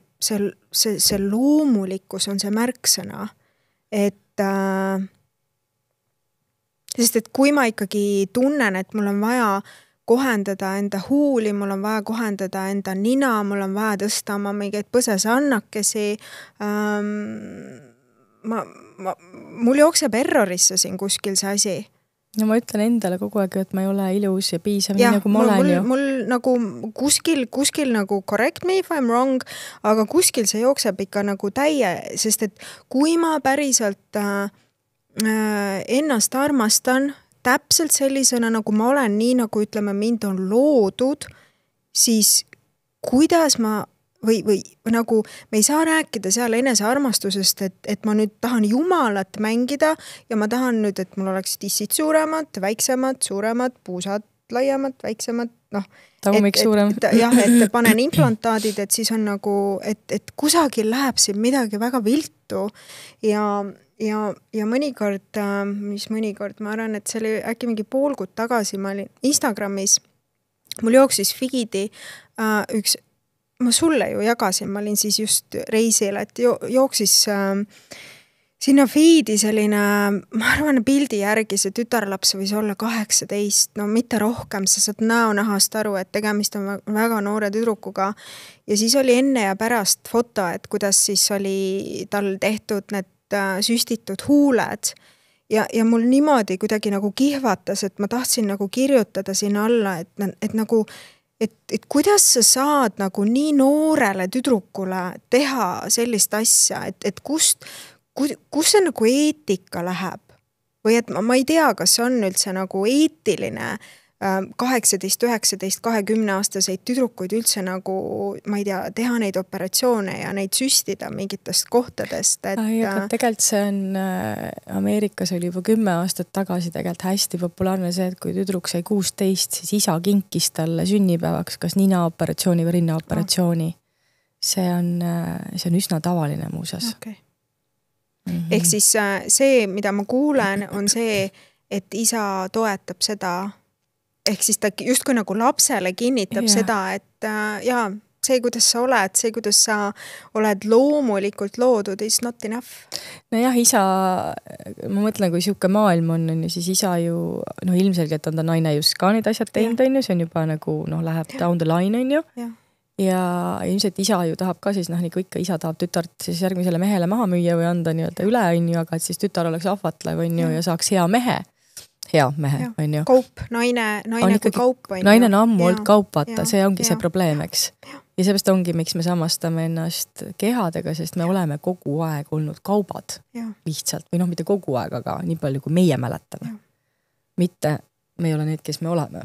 loomulikkus on see märksõna, sest et kui ma ikkagi tunnen, et mul on vaja kohendada enda huuli, mul on vaja kohendada enda nina, mul on vaja tõsta oma mingeid põsesannakesi, mul jookseb errorisse siin kuskil see asi. No ma ütlen endale kogu aeg, et ma ei ole ilus ja piisav, nii nagu ma olen ju. Mul nagu kuskil nagu correct me if I'm wrong, aga kuskil see jookseb ikka nagu sest et kui ma päriselt ennast armastan täpselt sellisena, nagu ma olen, nii nagu ütleme, mind on loodud, siis kuidas ma või nagu me ei saa rääkida seal enesearmastusest, et ma nüüd tahan Jumalat mängida ja ma tahan nüüd, et mul oleks tissid suuremad, väiksemad, suuremad, puusad laiemad, väiksemad, tagumik suurem. Jah, et panen implantaadid, et siis on nagu, et kusagil läheb siin midagi väga viltu ja mõnikord, ma arvan, et see oli äkki mingi pool kuud tagasi, ma olin Instagramis, mul jooksis feedi üks ma sulle ju jagasin, ma olin siis just reisil, et jooksis sinna feedi selline, ma arvan, pildi järgi see tütarlaps võis olla 18, no mitte rohkem, sa saad näonahast aru, et tegemist on väga noore tüdrukuga. Ja siis oli enne ja pärast foto, et kuidas siis oli tal tehtud need süstitud huuled. Ja mul niimoodi kuidagi nagu kihvatas, et ma tahtsin nagu kirjutada sinna alla, et nagu et kuidas sa saad nagu nii noorele tüdrukule teha sellist asja, et kus see nagu eetika läheb? Või et ma ei tea, kas see on üldse nagu eetiline 18, 19, 20 aastaseid tüdrukuid üldse nagu, ma ei tea, teha neid operatsioone ja neid süstida mingitest kohtadest. Aga tegelikult see on, Ameerikas oli juba 10 aastat tagasi tegelikult hästi populaarne see, et kui tüdruk sai 16, siis isa kinkis talle sünnipäevaks kas ninaoperatsiooni või rinnaoperatsiooni. See on üsna tavaline muuses. Okay. Ehk siis see, mida ma kuulen, on see, et isa toetab seda. Ehk siis ta justkui nagu lapsele kinnitab seda, et see, kuidas sa oled, see, kuidas sa oled loomulikult loodud, is not enough. No jah, isa, ma mõtlen, kui siuke maailm on, siis isa ju, ilmselgelt on ta naine just ka need asjad teinud, on ju, see on juba nagu, läheb down the line, on ju. Ja ilmselt isa ju tahab ka siis, nagu ikka isa tahab tütart siis järgmisele mehele maha müüa või anda nii-öelda üle, on ju, aga et siis tütar oleks ahvatlev, on ju, ja saaks hea mehe, on ju. Kaup, naine kui kaup. Naine on ammu olnud kaup, vaata, see ongi see probleem, eks. ja seepärast ongi, miks me samastame ennast kehadega, sest me oleme kogu aeg olnud kaubad lihtsalt, või mitte kogu aeg, aga nii palju, kui meie mäletame. Mitte me ei ole need, kes me oleme.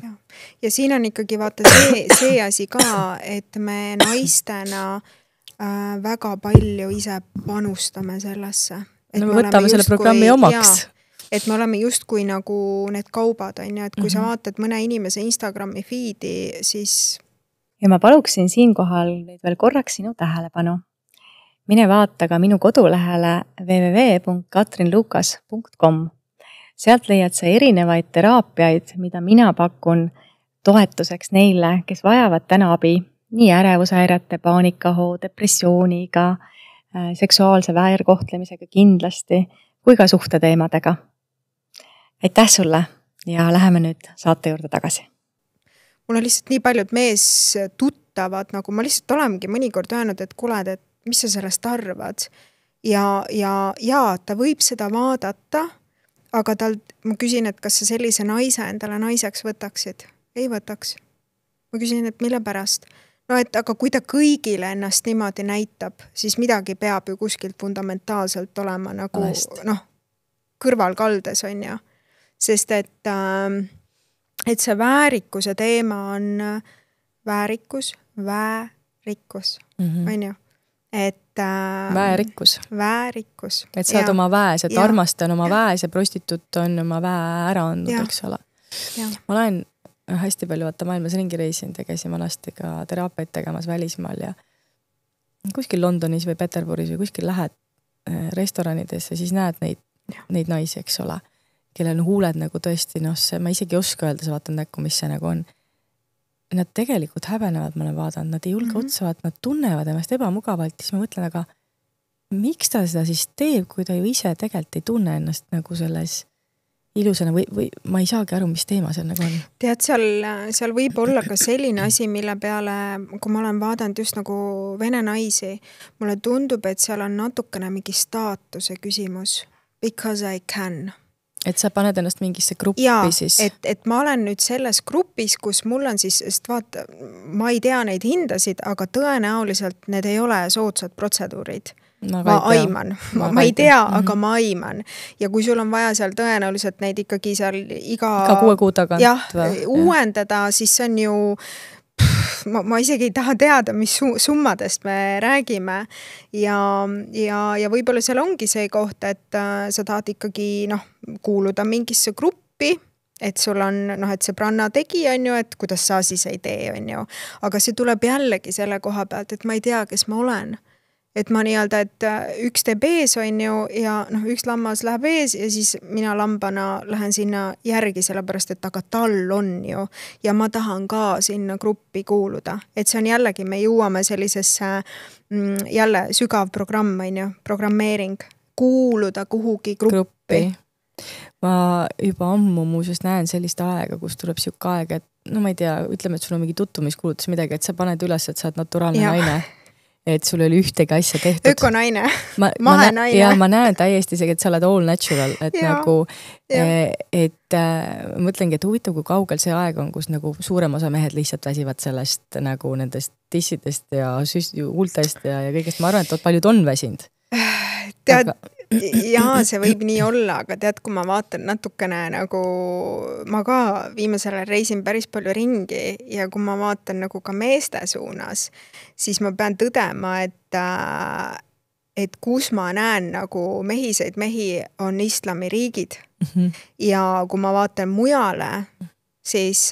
Ja siin on ikkagi vaata see asi ka, et me naistena väga palju ise panustame sellesse. No me võtame selle programmi omaks. Et me oleme justkui nagu need kaubad, on ju, et kui sa vaatad mõne inimese Instagrami feedi, siis... Ja ma paluksin siinkohal nüüd veel korraks sinu tähelepanu. Mine vaata ka minu kodulehele www.katrinlukas.com. Sealt leiad sa erinevaid teraapiaid, mida mina pakun toetuseks neile, kes vajavad täna abi nii ärevusahäirete, paanikahoo, depressiooniga, seksuaalse väärkohtlemisega kindlasti, kui ka suhteteemadega. Aitäh sulle ja läheme nüüd saate juurde tagasi. Mul on lihtsalt nii paljud mees tuttavad, nagu ma lihtsalt olemegi mõnikord öelnud, et kuuled, et mis sa sellest arvad. Ja ta võib seda vaadata, aga ma küsin, et kas sa sellise naise endale naiseks võtaksid? Ei võtaks. Ma küsin, et mille pärast? No, et aga kui ta kõigile ennast niimoodi näitab, siis midagi peab ju kuskilt fundamentaalselt olema nagu kõrvalkaldes on ju. Sest et see väärikuse teema on väärikkus, on ju. Et väärikkus. Et sa oled oma väes, et armasta on oma väes ja prostituut on oma väe ära andnud, eks ole. Ma olen hästi palju maailmas ringi reisinud ja käisin vanasti ka teraapiaid tegemas välismaal ja kuskil Londonis või Peterburis või kuskil lähed restoranides ja siis näed neid naisi, eks ole, kellel on huuled nagu tõesti, ma isegi oska öelda, sa vaatan näkku, mis see nagu on. Nad tegelikult häbenevad, ma olen vaadanud, nad ei julge otsa vaata, nad tunnevad ennast ebamugavalt, siis ma mõtlen, aga miks ta seda siis teeb, kui ta ju ise tegelikult ei tunne ennast nagu selles ilusana või ma ei saagi aru, mis teema seal nagu on. Tead, seal võib olla ka selline asi, mille peale, kui ma olen vaadanud just nagu vene naisi, mulle tundub, et seal on natukene mingi staatuse küsimus. Because I can. Et sa paned ennast mingisse gruppi siis? Et ma olen nüüd selles grupis, kus mul on siis, sest vaata, ma ei tea neid hindasid, aga tõenäoliselt need ei ole soodsad protseduurid. Ma aiman. Ma ei tea, aga ma aiman. Ja kui sul on vaja seal tõenäoliselt neid ikkagi seal iga 6 kuu tagant. Uuendada, siis see on ju... Ma isegi ei taha teada, mis summadest me räägime ja võib-olla seal ongi see koht, et sa tahad ikkagi kuuluda mingisse gruppi, et sul on, et see branna tegi, on ju, et kuidas sa siis ei tee, on ju. Aga see tuleb jällegi selle koha pealt, et ma ei tea, kes ma olen. Et ma nii-öelda, et üks teeb ees, on ju, ja üks lammas läheb ees ja siis mina lambana lähen sinna järgi, sellepärast, et aga tal on ju. Ja ma tahan ka sinna gruppi kuuluda. Et see on jällegi, me jõuame sellisesse jälle sügav programm, on ju, programmeering. Kuuluda kuhugi gruppi. Ma juba ammu muuseas näen sellist aega, kus tuleb siuke aeg, et ma ei tea, ütleme, et sul on mingi tutvumiskuulutus midagi, et sa paned üles, et sa oled naturaalne naine. Et sul oli ühtegi asja tehtud. Ökonaine, mahenaine. Ja ma näen täiesti see, et sa oled all natural. Et nagu, mõtlengi, et huvitav, kui kaugel see aeg on, kus nagu suurem osa mehed lihtsalt väsivad sellest nagu nendest tissidest ja huultest ja kõigest. Ma arvan, et paljud on väsinud. Tead, jaa, see võib nii olla, aga tead, kui ma vaatan natukene nagu, ma ka viimasel reisin päris palju ringi ja kui ma vaatan nagu ka meeste suunas, siis ma pean tõdema, et kus ma näen nagu mehiseid mehi on islamiriigid ja kui ma vaatan mujale, siis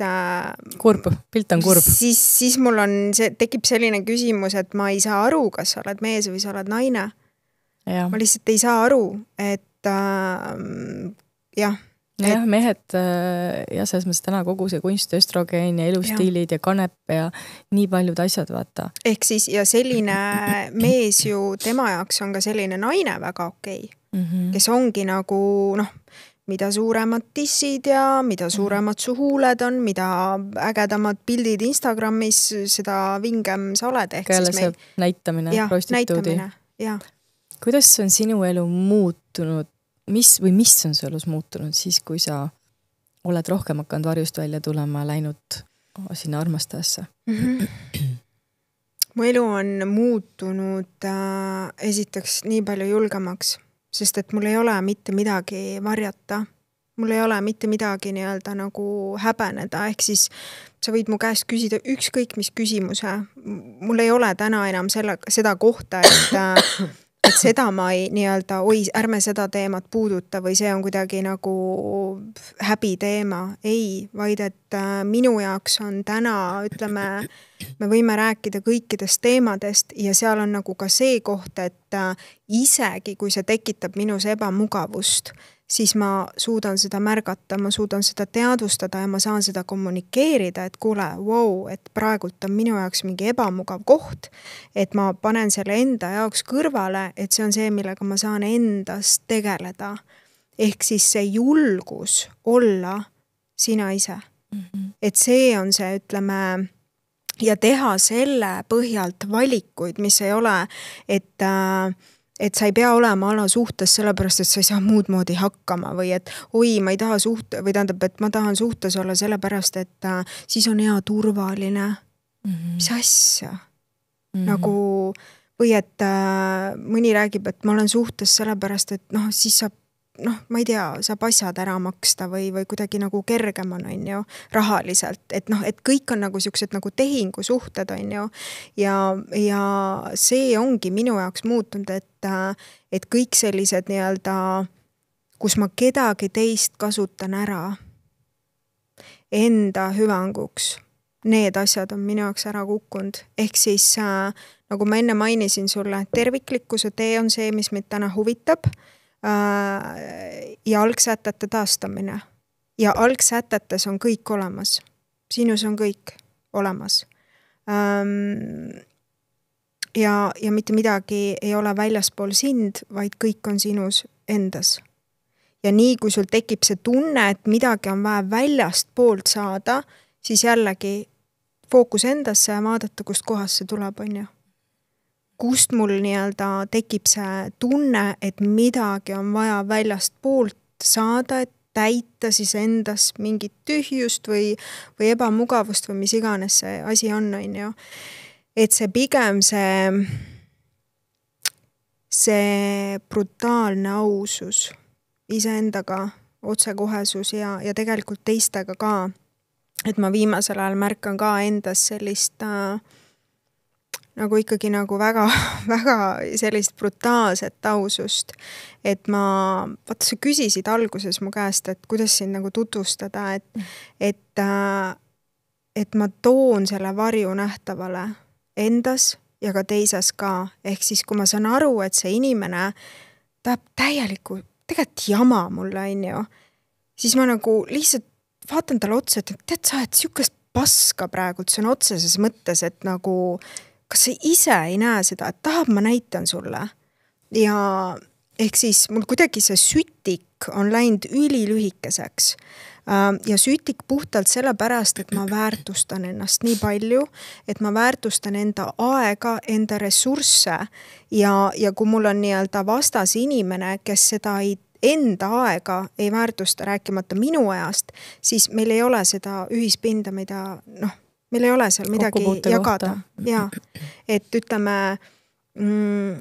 kurb, pilt on kurb. Siis mul on tekib selline küsimus, et ma ei saa aru, kas sa oled mees või sa oled naine. Ja. Ma lihtsalt ei saa aru, et mehed ja selles mõttes täna kogu see kunst, östrogeen ja elustiilid ja kanep ja nii paljud asjad, vaata. Ehk siis, ja selline mees ju, tema jaoks on ka selline naine väga okei, kes ongi nagu, mida suuremad tissid ja mida suuremad su huuled on, mida ägedamad pildid Instagramis, seda vingem sa oled. Kelle see näitamine, prostituudi. Jah. Kuidas on sinu elu muutunud, mis on su elus muutunud siis, kui sa oled rohkem hakanud varjust välja tulema ja läinud sinna armastajasse? mu elu on muutunud esiteks nii palju julgemaks, sest et mul ei ole mitte midagi varjata. Mul ei ole mitte midagi nii-öelda nagu häbeneda, ehk siis sa võid mu käest küsida ükskõik mis küsimuse. Mul ei ole täna enam seda kohta, et seda ma ei nii-öelda, ärme seda teemat puuduta või see on kuidagi nagu häbi teema. Ei, vaid et minu jaoks on täna, ütleme, me võime rääkida kõikidest teemadest ja seal on nagu ka see koht, et isegi kui see tekitab minus ebamugavust, siis ma suudan seda märgata, ma suudan seda teadvustada ja ma saan seda kommunikeerida, et kuule, wow, et praegult on minu jaoks mingi ebamugav koht, et ma panen selle enda jaoks kõrvale, et see on see, millega ma saan endast tegeleda. Ehk siis see julgus olla sina ise. Et see on see, ütleme, ja teha selle põhjalt valikuid, mis ei ole, et sa ei pea olema suhtes sellepärast, et sa ei saa muud moodi hakkama või et ma ei taha või tähendab, et ma tahan suhtes olla sellepärast, et siis on hea turvaline. Mis asja? Nagu, või et mõni räägib, et ma olen suhtes sellepärast, et siis saab ma ei tea, saab asjad ära maksta või kuidagi nagu kergem on ju, rahaliselt, et et kõik on nagu siuksed nagu tehingusuhted on ju ja see ongi minu jaoks muutunud, et kõik sellised nii-öelda, kus ma kedagi teist kasutan ära enda hüvanguks, need asjad on minu jaoks ära kukkunud, ehk siis nagu ma enne mainisin sulle, terviklikkuse tee on see, mis meid täna huvitab ja algsätete taastamine. Ja algsätetes on kõik olemas. Sinus on kõik olemas. Ja mitte midagi ei ole väljaspool sind, vaid kõik on sinus endas. Ja nii, kui sul tekib see tunne, et midagi on vaja väljast poolt saada, siis jällegi fookus endasse ja vaadata, kust kohast see tuleb, on ju. Kust mul nii-öelda tekib see tunne, et midagi on vaja väljast poolt saada, et täita siis endas mingit tühjust või ebamugavust või mis iganes see asi on ju. Et see pigem see brutaalne ausus iseendaga, otsekohesus ja tegelikult teistega ka. Et ma viimasel ajal märkan ka endas sellist nagu ikkagi nagu väga, väga sellist brutaalset ausust, et vaata sa küsisid alguses mu käest, et kuidas siin nagu tutvustada, et ma toon selle varju nähtavale endas ja ka teises ka, ehk siis kui ma saan aru, et see inimene tahab täielikult tegelikult jama mulle, on ju, siis ma nagu lihtsalt vaatan talle otsa, et tead sa, et siukest paska praegu, see on otseses mõttes, et nagu kas sa ise ei näe seda, et tahab, ma näitan sulle. Ja ehk siis mul kuidagi see sütik on läinud ülilühikeseks. Ja sütik puhtalt sellepärast, et ma väärtustan ennast nii palju, et ma väärtustan enda aega, enda ressursse ja kui mul on nii-öelda vastas inimene, kes seda enda aega ei väärtusta rääkimata minu ajast, siis meil ei ole seda ühispinda, mida meil ei ole seal midagi jagada. Ja, et ütleme,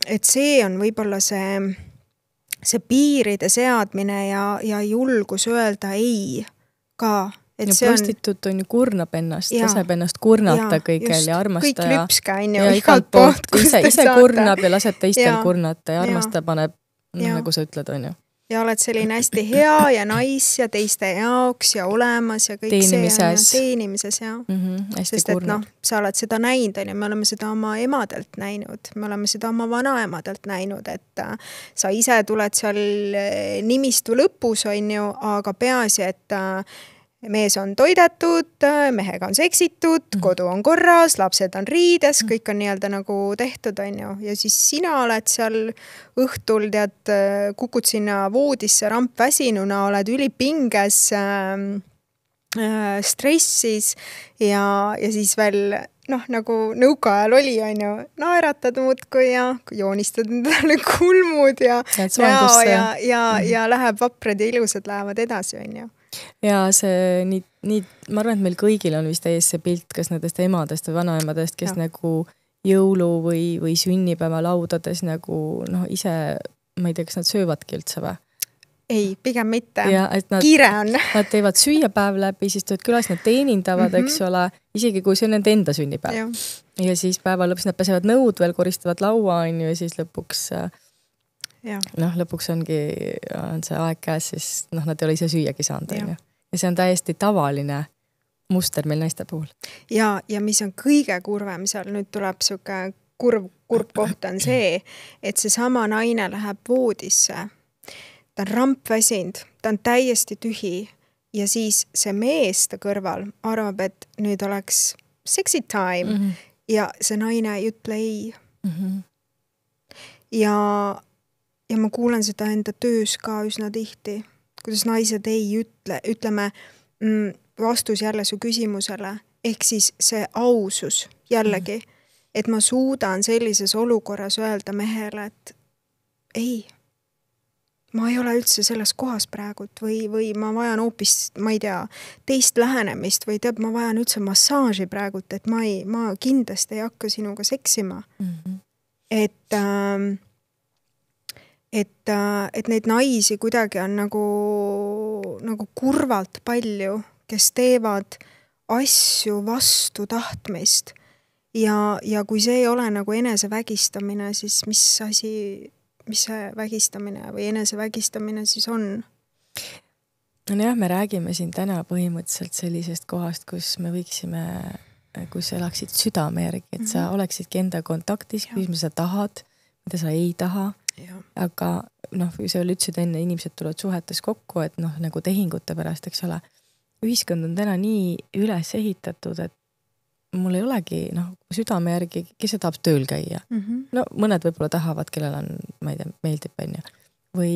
et see on võib-olla see piiride seadmine ja julgus öelda ei ka. Ja prostituut on ju kurnab ennast, laseb ennast kurnata kõigel ja armastaja. Kõik lüpska on ju igalt poolt, kus te ise kurnab ja laseb teistel kurnata ja armastaja paneb, nagu sa ütled, on ju. Ja oled selline hästi hea ja ja teiste jaoks ja olemas ja kõik teenimises ja. Sest et sa oled seda näinud, on ja me oleme seda oma emadelt näinud, me oleme seda oma vanaemadelt näinud, et sa ise tuled seal nimistu lõpus, on ju, aga peaasi, et mees on toidetud, mehega on seksitud, kodu on korras, lapsed on riides, kõik on nii-öelda nagu tehtud, on ju. Ja siis sina oled seal õhtul, tead, kukud sinna voodisse rampväsinuna, oled ülipinges, stressis ja siis veel nagu nõukaajal oli, on ju, naeratad muudkui ja joonistad endale kulmud ja läheb vaprad ja ilusad lähevad edasi, on ju. Ja see nii, ma arvan, et meil kõigil on vist ees see pilt, kas nendest emadest või vanaemadest, kes nagu jõulu või sünnipäeva laudades nagu ise, ma ei tea, kas nad söövadki üldse või? Ei, pigem mitte. Ja, kiire on. Nad teevad süüa päev läbi, siis tulevad külas, nad teenindavad, eks ole, isegi kui see on nende enda sünnipäev. Ja siis päeva lõpuks nad pesevad nõud veel, koristavad laua, on ju, ja siis lõpuks lõpuks on see aeg käes, siis nad ei ole ise süüagi saanud, on ju. Ja see on täiesti tavaline muster meil naiste puhul. Ja mis on kõige kurvem seal, nüüd tuleb siuke kurb koht on see, et see sama naine läheb voodisse. Ta on rampväsind, ta on täiesti tühi ja siis see mees ta kõrval arvab, et nüüd oleks sexy time ja see naine ei ütle ei. Ja ma kuulen seda enda töös ka üsna tihti, kuidas naised ei ütle, ütleme vastus jälle su küsimusele, ehk siis see ausus jällegi, et ma suudan sellises olukorras öelda mehele, et ei, ma ei ole üldse selles kohas praegult või ma vajan hoopis, ma ei tea, teist lähenemist või teab, ma vajan üldse massaaži praegult, et ma kindlasti ei hakka sinuga seksima. Et neid naisi kuidagi on nagu kurvalt palju, kes teevad asju vastu tahtmist ja kui see ei ole nagu enesevägistamine, siis mis see vägistamine või enesevägistamine siis on? Jah, me räägime siin täna põhimõtteliselt sellisest kohast, kus elaksid südame järgi, et sa oleksidki enda kontaktis, kus sa tahad, mida sa ei taha. Aga kui sa ütlesid enne, inimesed tulevad suhetes kokku, et nagu tehingute pärast, eks ole, ühiskond on täna nii üles ehitatud, et mul ei olegi, südame järgi, kes tahab tööl käia. Mõned võib-olla tahavad, kellel on, ma ei tea, meeldib, on ju. Või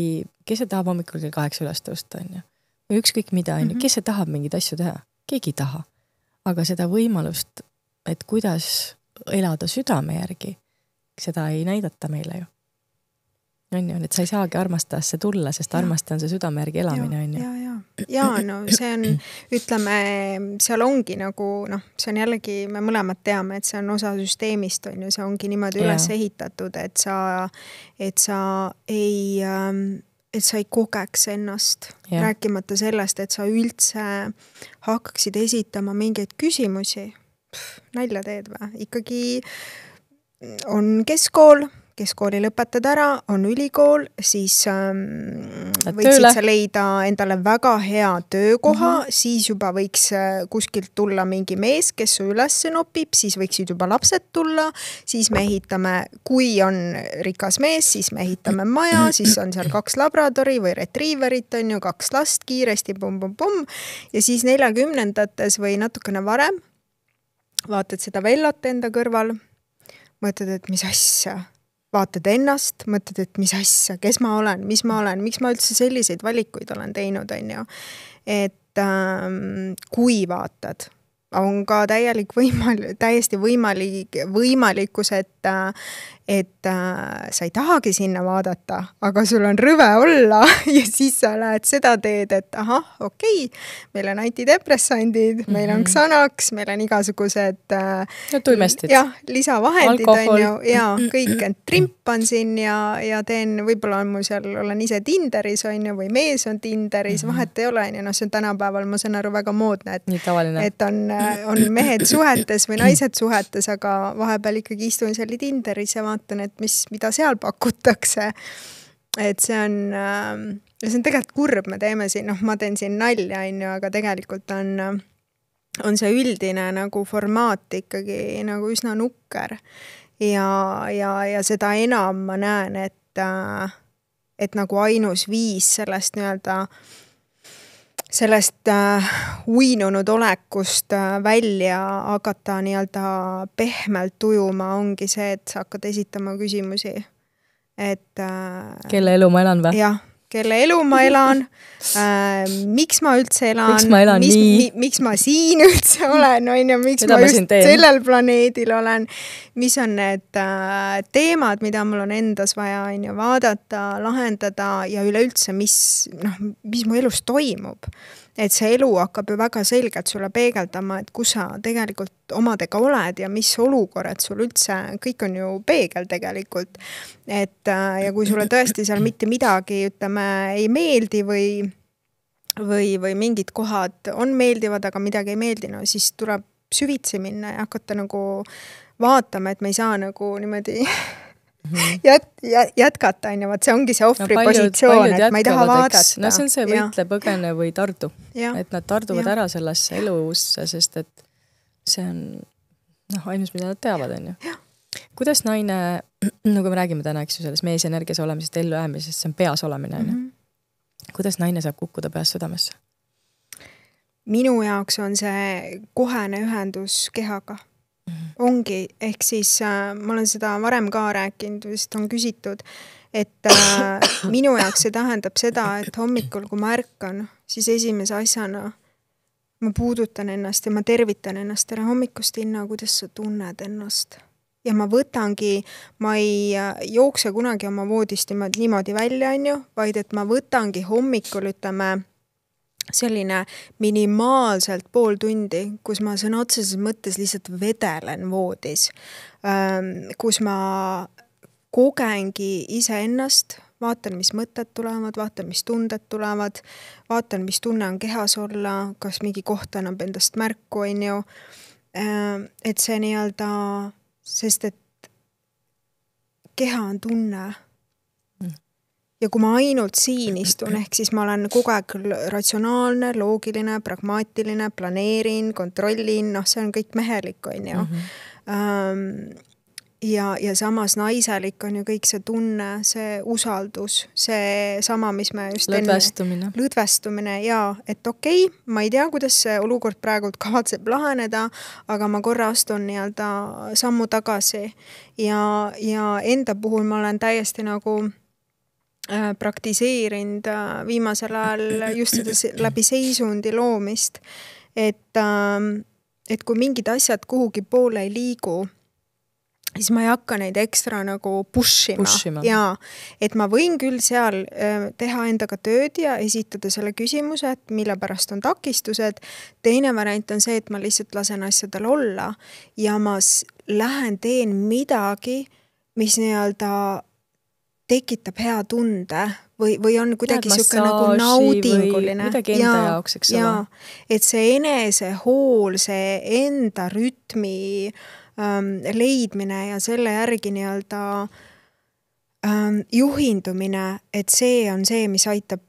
kes tahab hommikul kell 8 üles tõusta, on ju. Või ükskõik mida, on ju. Kes tahab mingeid asju teha? Keegi ei taha. Aga seda võimalust, et kuidas elada südame järgi, seda ei näidata meile ju. On ju, et sa ei saagi armastajasse tulla, sest armastaja on see südame järgi elamine, on ju. Ja see on, ütleme, seal ongi nagu, see on jällegi, me mõlemad teame, et see on osa süsteemist, on ju, see ongi niimoodi üles ehitatud, et sa ei kogeks ennast, rääkimata sellest, et sa üldse hakkaksid esitama mingeid küsimusi. Nalja teed või? Ikkagi on keskkooli lõpetad ära, on ülikool, siis võiksid sa leida endale väga hea töökoha, siis juba võiks kuskilt tulla mingi mees, kes su üles nopib, siis võiksid juba lapsed tulla, siis me ehitame, kui on rikas mees, siis me ehitame maja, siis on seal 2 labradori või retriiverit, on ju, 2 last kiiresti, pum, ja siis 40-ndates või natukene varem vaatad seda vellot enda kõrval, mõtled, et mis asja, vaatad ennast, mõtled, et mis asja, kes ma olen, miks ma üldse selliseid valikuid olen teinud, on ju. Et kui vaatad, on ka täiesti võimalikkus, et sa ei tahagi sinna vaadata, aga sul on rõve olla ja siis sa lähed seda teed, et okei, meil on antidepressandid, meil on Xanax, meil on igasugused tuimestid. Lisavahendid on ju, ja kõik, et trimpan siin ja teen, võib-olla on mul seal, olen ise Tinderis on ju, või mees on Tinderis, vahet ei ole, see on tänapäeval, ma saan aru, väga moodne, et on mehed suhetes või naised suhetes, aga vahepeal ikkagi istun seal Tinderis ja vaatan, et mida seal pakutakse. Et see on tegelikult kurb, me teeme siin, ma teen siin nalja, aga tegelikult on see üldine nagu formaat ikkagi nagu üsna nukker. Ja seda enam ma näen, et nagu ainus viis sellest uinunud olekust välja hakata nii-öelda pehmelt ujuma ongi see, et sa hakkad esitama küsimusi. Kelle elu ma elan või? Jah, kelle elu ma elan, miks ma üldse elan, miks ma siin üldse olen, miks ma just sellel planeedil olen, mis on need teemad, mida mul on endas vaja vaadata, lahendada ja üleüldse, mis mu elus toimub. et see elu hakkab ju väga selgelt sulle peegeldama, et kus sa tegelikult omadega oled ja mis olukorrad sul üldse, kõik on ju peegel tegelikult. Et ja kui sulle tõesti seal mitte midagi, ütleme, ei meeldi või mingid kohad on meeldivad, aga midagi ei meeldi, no siis tuleb süvitsi minna ja hakata nagu vaatama, et me ei saa nagu niimoodi jätkata, on ju, vaat see ongi see ohvri positsioon, et ma ei taha vaadata. No see on see võitle, põgene või tardu. Et nad tarduvad ära sellesse eluusse, sest et see on ainus, mida nad teavad, on ju. Kuidas naine, nagu me räägime täna, eks ju, selles mees energias olemisest, ellu jäämisest, see on peas olemine, on ju. Kuidas naine saab kukkuda peas südamesse? Minu jaoks on see kohene ühendus kehaga. Ongi, ehk siis ma olen seda varem ka rääkinud, vist on küsitud, et minu jaoks see tähendab seda, et hommikul, kui ma ärkan, siis esimese asjana ma puudutan ennast ja ma tervitan ennast, tere hommikust, Inna, kuidas sa tunned ennast? Ja ma võtangi, ma ei jookse kunagi oma voodist niimoodi välja, on ju, vaid et ma võtangi hommikul, ütleme, selline minimaalselt pool tundi, kus ma sõna otseses mõttes lihtsalt vedelen voodis, kus ma kogengi iseennast, vaatan, mis mõtted tulevad, vaatan, mis tunded tulevad, vaatan, mis tunne on kehas olla, kas mingi koht annab endast märku, on ju, et see nii-öelda, sest et keha on tunne. Ja kui ma ainult siin istun, ehk siis ma olen kogu aeg ratsionaalne, loogiline, pragmaatiline, planeerin, kontrollin, see on kõik mehelik, on ju. Ja samas naiselik on ju kõik see tunne, see usaldus, see sama, mis me just lõdvestumine ja et okei, ma ei tea, kuidas see olukord praegult kavatseb laheneda, aga ma korra astun nii-öelda sammu tagasi ja enda puhul ma olen täiesti nagu praktiseerinud viimasel ajal just seda läbi seisundi loomist, et kui mingid asjad kuhugi poole ei liigu, siis ma ei hakka neid ekstra nagu pushima. Ja, et ma võin küll seal teha endaga tööd ja esitada selle küsimuse, et mille pärast on takistused. Teine variant on see, et ma lihtsalt lasen asjadel olla ja ma lähen teen midagi, mis nii-öelda tekitab hea tunde või on kuidagi siuke nagu naudinguline. Midagi enda jaoks, eks ole. Et see enese hool, see enda rütmi leidmine ja selle järgi nii-öelda juhindumine, et see on see, mis aitab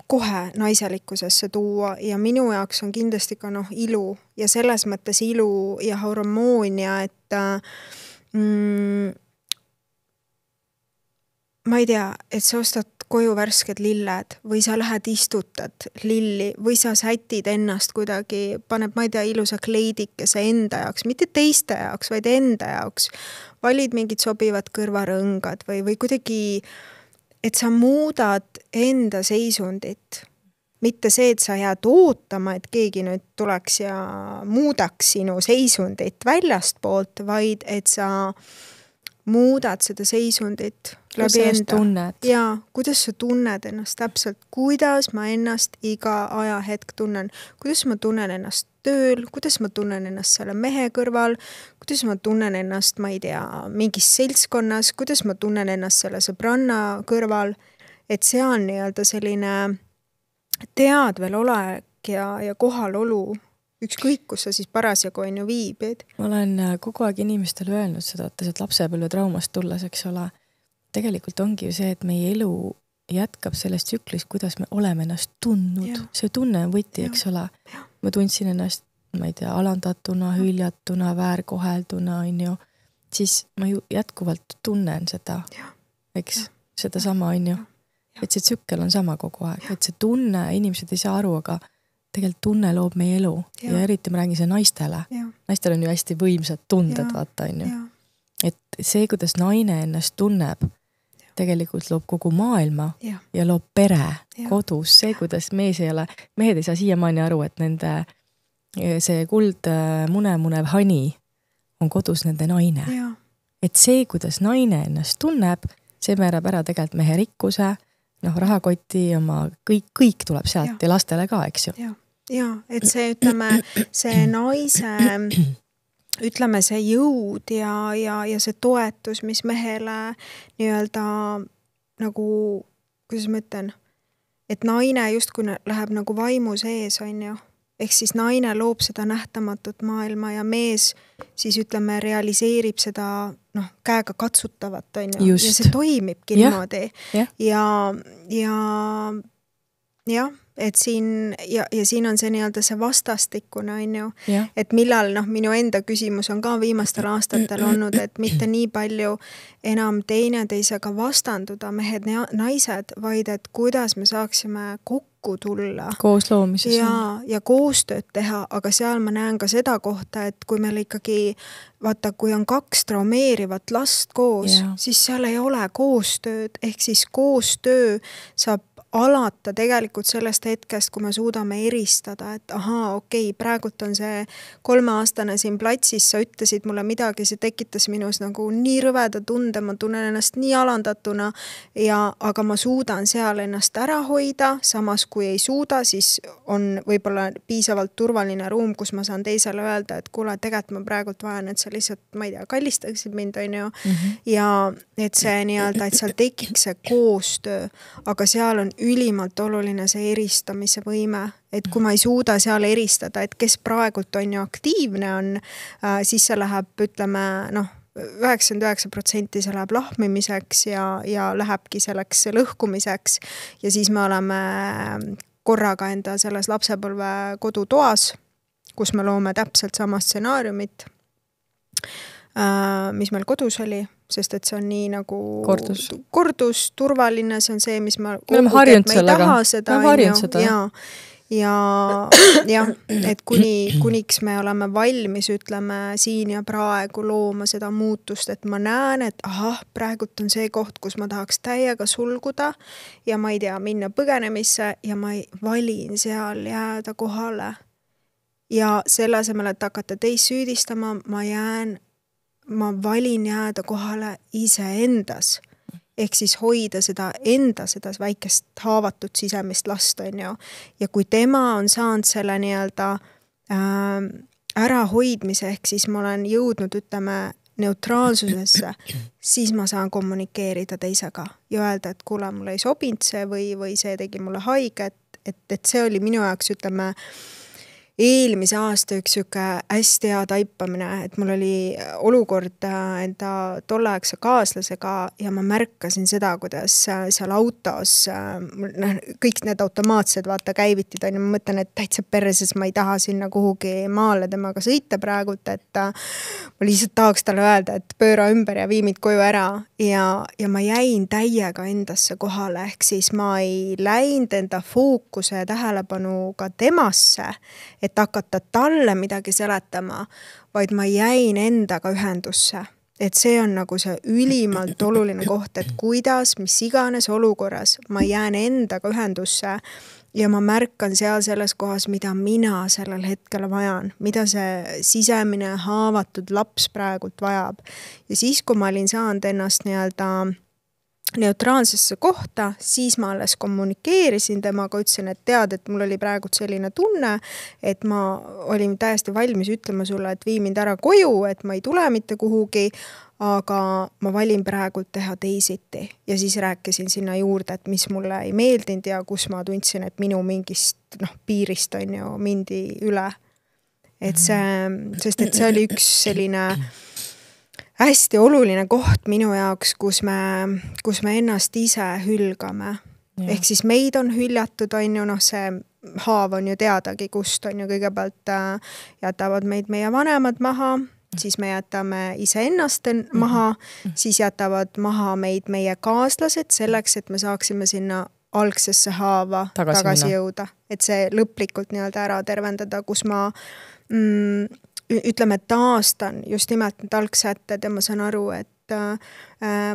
kohe naiselikkusesse tuua ja minu jaoks on kindlasti ka ilu ja selles mõttes ilu ja harmoonia, et ma ei tea, et sa ostad koju värsked lilled või sa lähed istutad lilli või sa sätid ennast kuidagi, paned, ma ei tea, ilusa kleidikese enda jaoks, mitte teiste jaoks, vaid enda jaoks. Valid mingid sobivad kõrvarõngad või kuidagi, et sa muudad enda seisundit. Mitte see, et sa jääd ootama, et keegi nüüd tuleks ja muudaks sinu seisundit väljast poolt, vaid et sa muudad seda seisundit läbi enda. Ja, kuidas sa tunned ennast täpselt, kuidas ma ennast iga ajahetk tunnen, kuidas ma tunnen ennast tööl, kuidas ma tunnen ennast selle mehe kõrval, kuidas ma tunnen ennast, ma ei tea, mingis seltskonnas, kuidas ma tunnen ennast selle sõbranna kõrval, et see on nii-öelda selline teadvel olek ja kohalolu, ükskõik, kus sa siis parasjagu on ju viibid. Ma olen kogu aeg inimestele öelnud seda, et lapsepõlve traumast tulles, eks ole, tegelikult ongi ju see, et meie elu jätkab selles tsüklis, kuidas me oleme ennast tundnud. Ja. See tunne on võti, eks ole. Ma tundsin ennast, ma ei tea, alandatuna, hüljatuna, väärkohelduna, on ju. Siis ma ju jätkuvalt tunnen seda, eks, seda sama, on ju. Et see tsükkel on sama kogu aeg, et see tunne, inimesed ei saa aru, aga tegelikult tunne loob meie elu ja eriti ma räägin see naistele. Naistel on ju hästi võimsad tunded, vaata, on ju. Et see, kuidas naine ennast tunneb, tegelikult loob kogu maailma ja loob pere kodus. See, kuidas mehed ei saa siiamaani aru, et nende see kuld munemunev hani on kodus nende naine. Et see, kuidas naine ennast tunneb, see määrab ära tegelikult mehe rikkuse, rahakoti oma, kõik tuleb sealt ja lastele ka, eks ju. ja, et see, ütleme, see naise, ütleme, see jõud ja see toetus, mis mehele nii-öelda nagu, kuidas ma ütlen, et naine justkui läheb nagu vaimu sees, on ju. Ehk siis naine loob seda nähtamatut maailma ja mees siis, ütleme, realiseerib seda käega katsutavat, on ju. Just. Ja see toimibki niimoodi. Ja et siin ja siin on see nii-öelda see vastastikune, on ju, et millal minu enda küsimus on ka viimastel aastatel olnud, et mitte nii palju enam teineteisega vastanduda mehed, naised, vaid et kuidas me saaksime kokku tulla. Koos loomises. Ja koostööd teha, aga seal ma näen ka seda kohta, et kui meil ikkagi, vaata, kui on 2 traumeerivat last koos, siis seal ei ole koostööd, ehk siis koostöö saab alata tegelikult sellest hetkest, kui me suudame eristada, et okei, praegult on see 3-aastane siin platsis, sa ütlesid mulle midagi, see tekitas minus nagu nii rõveda tunde, ma tunnen ennast nii alandatuna, aga ma suudan seal ennast ära hoida, samas kui ei suuda, siis on võib-olla piisavalt turvaline ruum, kus ma saan teisele öelda, et kuule, tegelikult ma praegult vajan, et sa lihtsalt, ma ei tea, kallistaksid mind, on ju. Ja et see nii-öelda, et seal tekiks see koostöö, aga seal on ülimalt oluline see eristamise võime, et kui ma ei suuda seal eristada, et kes praegult on ju aktiivne on, siis see läheb, ütleme, 99% see läheb lahmimiseks ja lähebki selleks lõhkumiseks ja siis me oleme korraga enda selles lapsepõlve kodutoas, kus me loome täpselt sama stsenaariumit, mis meil kodus oli, sest et see on nii nagu kordus, turvaline, see on see, mis me oleme harjunud sellega. Ja et kuniks me oleme valmis, ütleme, siin ja praegu looma seda muutust, et ma näen, et praegult on see koht, kus ma tahaks täiega sulguda ja ma ei tea, minna põgenemisse ja ma valin seal jääda kohale. Ja selle asemel, et hakata teist süüdistama, ma valin jääda kohale iseendas. Ehk siis hoida seda väikest haavatud sisemist last, on ju. Ja kui tema on saanud selle nii-öelda ärahoidmise, ehk siis ma olen jõudnud, ütleme, neutraalsusesse, siis ma saan kommunikeerida teisega ja öelda, et kuule, mulle ei sobinud see või see tegi mulle haiget, et see oli minu jaoks, ütleme, eelmise aasta üks siuke hästi hea taipamine, et mul oli olukord enda tolleaegse kaaslasega ja ma märkasin seda, kuidas seal autos kõik need automaatsed vaata käivitid on ja ma mõtlen, et täitsa perses ma ei taha sinna kuhugi maale temaga sõita praegult, et ma lihtsalt tahaks talle öelda, et pööra ümber ja vii mind koju ära ja ma jäin täiega endasse kohale, ehk siis ma ei läinud enda fookuse ja tähelepanuga temasse, et hakata talle midagi seletama, vaid ma jäin endaga ühendusse. Et see on nagu see ülimalt oluline koht, et kuidas, mis iganes olukorras ma jään endaga ühendusse ja ma märkan seal selles kohas, mida mina sellel hetkel vajan, mida see sisemine haavatud laps praegult vajab. Ja siis, kui ma olin saanud ennast nii-öelda neutraalsesse kohta, siis ma alles kommunikeerisin temaga, ütlesin, et tead, et mul oli praegult selline tunne, et ma olin täiesti valmis ütlema sulle, et vii mind ära koju, et ma ei tule mitte kuhugi, aga ma valin praegult teha teisiti. Ja siis rääkisin sinna juurde, et mis mulle ei meeldinud ja kus ma tundsin, et minu mingist piirist on ju mindi üle. Et sest et see oli üks selline hästi oluline koht minu jaoks, kus me ennast ise hülgame. Ehk siis meid on hüljatud, on ju, see haav on ju teadagi, kust on ju kõigepealt jätavad meid meie vanemad maha, siis me jätame iseennast maha, siis jätavad maha meid meie kaaslased selleks, et me saaksime sinna algsesse haava tagasi jõuda. Et see lõplikult nii-öelda ära tervendada, kus ma ütleme, taastan just nimelt need algsätted ja ma saan aru, et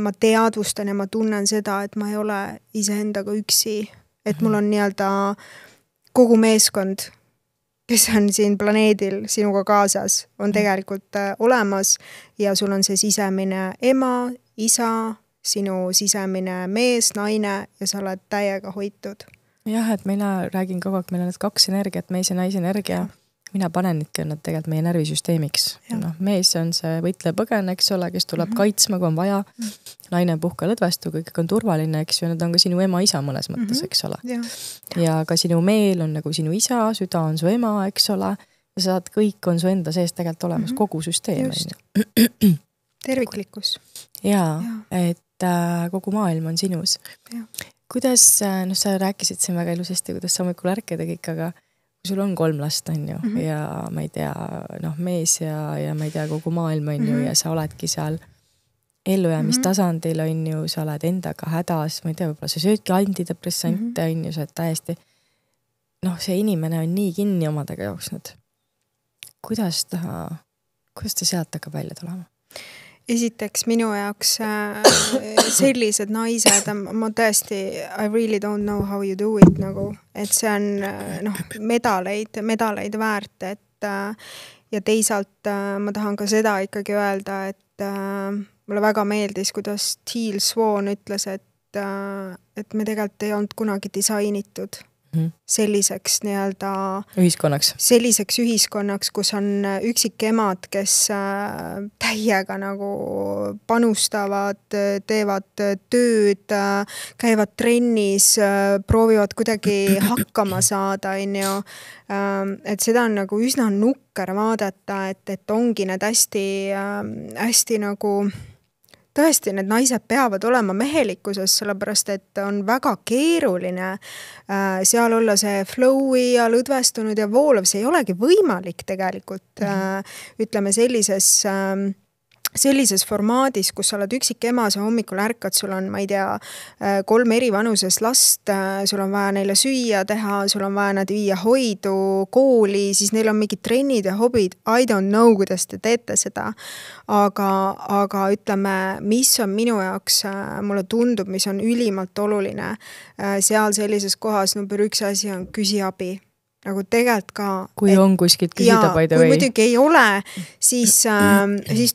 ma teadvustan ja ma tunnen seda, et ma ei ole iseendaga üksi, et mul on nii-öelda kogu meeskond, kes on siin planeedil sinuga kaasas, on tegelikult olemas ja sul on see sisemine ema, isa, sinu sisemine mees, naine ja sa oled täiega hoitud. jah, et mina räägin kogu aeg, meil on need 2 energiat, mees ja naise energia. Mina panenitki on nad tegelikult meie närvisüsteemiks. No, mees on see võitleja-põgene, eks ole, kes tuleb kaitsma, kui on vaja. Naine puhka lõdvestu, kõik on turvaline, eks ju, nad on ka sinu ema-isa mõnes mõttes, eks ole. Ja ka sinu meel on nagu sinu isa, süda on su ema, eks ole. Ja saad, kõik on su enda sees tegelikult olemas, kogu süsteem. Terviklikkus. Jaa, et kogu maailm on sinus. Kuidas, noh, sa rääkisid siin väga ilusasti, kuidas sa hommikul ärked ja kõik, aga kui sul on 3 last, on ju, ja ma ei tea, noh, mees ja ma ei tea, kogu maailm on ju, ja sa oledki seal ellujäämistasandil, on ju, sa oled endaga hädas, ma ei tea, võib-olla sa söödki antidepressante, on ju, sa oled täiesti, noh, see inimene on nii kinni omadega jooksnud. Kuidas ta sealt hakkab välja tulema? Esiteks minu jaoks sellised naised, ma tõesti, I really don't know how you do it, nagu, et see on medaleid väärt, et ja teisalt ma tahan ka seda ikkagi öelda, et mulle väga meeldis, kuidas Teal Swan ütles, et me tegelikult ei olnud kunagi disainitud selliseks nii-öelda selliseks ühiskonnaks, kus on üksikemad, kes täiega nagu panustavad, teevad tööd, käivad trennis, proovivad kuidagi hakkama saada, on ju. Et seda on nagu üsna nukker vaadata, et ongi need hästi nagu tõesti, need naised peavad olema mehelikkuses, sellepärast, et on väga keeruline seal olla see flowi ja lõdvestunud ja voolav, see ei olegi võimalik tegelikult, ütleme sellises formaadis, kus sa oled üksik ema, sa hommikul ärkad, sul on, ma ei tea, 3 eri vanuses last, sul on vaja neile süüa teha, sul on vaja nad viia hoidu, kooli, siis neil on mingid trennid ja hobid, I don't know, kuidas te teete seda, aga ütleme, mis on minu jaoks, mulle tundub, mis on ülimalt oluline, seal sellises kohas number 1 asi on küsi abi. Nagu tegelikult ka... Kui on kuskilt küsida by the way. Kui muidugi ei ole, siis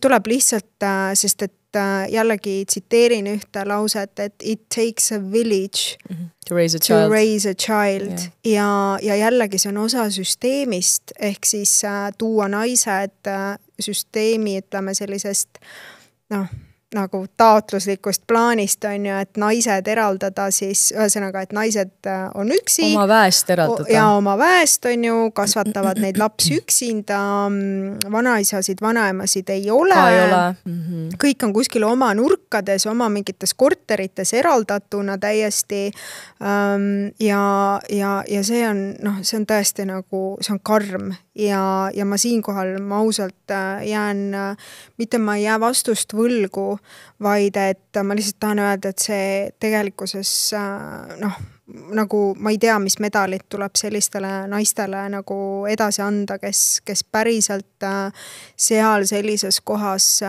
tuleb lihtsalt, sest et jällegi tsiteerin ühte lauset, et it takes a village to raise a child. Yeah. Ja jällegi see on osa süsteemist, ehk siis tuua naised süsteemi, ütleme sellisest, nagu taotluslikust plaanist on ju, et naised eraldada siis, ühesõnaga, et naised on üksi. Oma väest eraldada. Ja oma väest on ju, kasvatavad neid lapsi üksinda, vanaisasid, vanaemasid ei ole. Kõik on kuskil oma nurkades, oma mingites korterites eraldatuna täiesti. Ja see on tõesti nagu, see on karm. Ja ma siinkohal ma ausalt jään, mitte ma ei jää vastust võlgu, vaid et ma lihtsalt tahan öelda, et see tegelikkuses nagu ma ei tea, mis medalit tuleb sellistele naistele nagu edasi anda, kes päriselt seal sellises kohas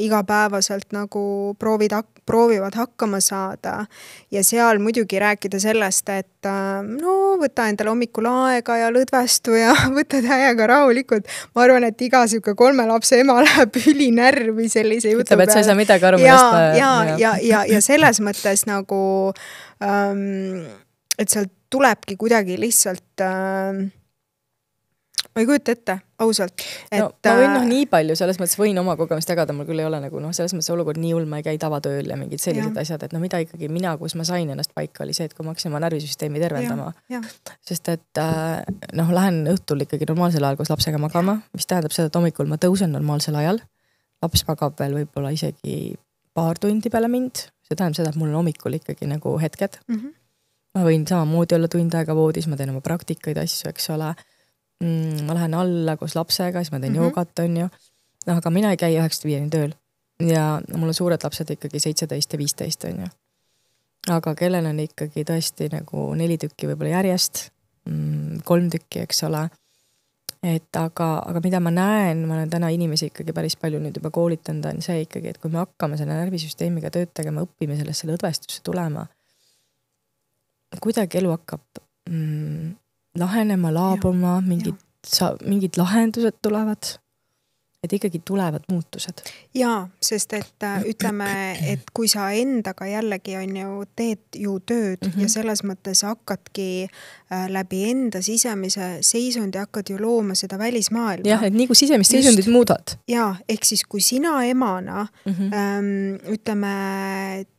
igapäevaselt nagu proovivad hakkama saada ja seal muidugi rääkida sellest, et võta endale hommikul aega ja lõdvestu ja võta täiega rahulikult. Ma arvan, et iga siuke 3 lapse ema läheb ülinärvi sellise jutu peale. Ütleb, et sa ei saa midagi aru, ja selles mõttes nagu et seal tulebki kuidagi lihtsalt ma ei kujuta ette, ausalt. Ma võin nii palju, selles mõttes võin oma kogemust jagada, mul küll ei ole nagu, selles mõttes olukord nii hull, ma ei käi tavatööl ja mingid sellised asjad, et mida ikkagi mina, kus ma sain ennast paika, oli see, et kui ma hakkasin oma närvisüsteemi tervendama. Sest et lähen õhtul ikkagi normaalsel ajal koos lapsega magama, mis tähendab seda, et hommikul ma tõusen normaalsel ajal. Laps magab veel võib-olla isegi paar tundi peale mind. See tähendab seda, et mul on hommikul ikkagi nagu hetked. Ma võin samamoodi olla tund aega voodis, ma teen oma praktikaid asju, eks ole. Ma lähen alla koos lapsega, siis ma teen joogat, on ju. Aga mina ei käi 9-5 tööl. Ja mul on suured lapsed ikkagi 17 ja 15, on ju. Aga kellel on ikkagi tõesti nagu 4 tükki võib-olla järjest, 3 tükki, eks ole. Aga mida ma näen, ma olen täna inimesi ikkagi päris palju nüüd juba koolitanud, on see ikkagi, et kui me hakkame selle närvisüsteemiga tööd tegema, õppime sellesse lõdvestusse tulema, kuidagi elu hakkab lahenema, laabuma, mingid lahendused tulevad. et ikkagi tulevad muutused. Jaa, sest et ütleme, et kui sa endaga jällegi on ju, teed ju tööd ja selles mõttes hakkadki läbi enda sisemise seisundi hakkad ju looma seda välismaailma. Jah, et nii kui sisemist seisundit muudad. Jaa, ehk siis kui sina emana ütleme,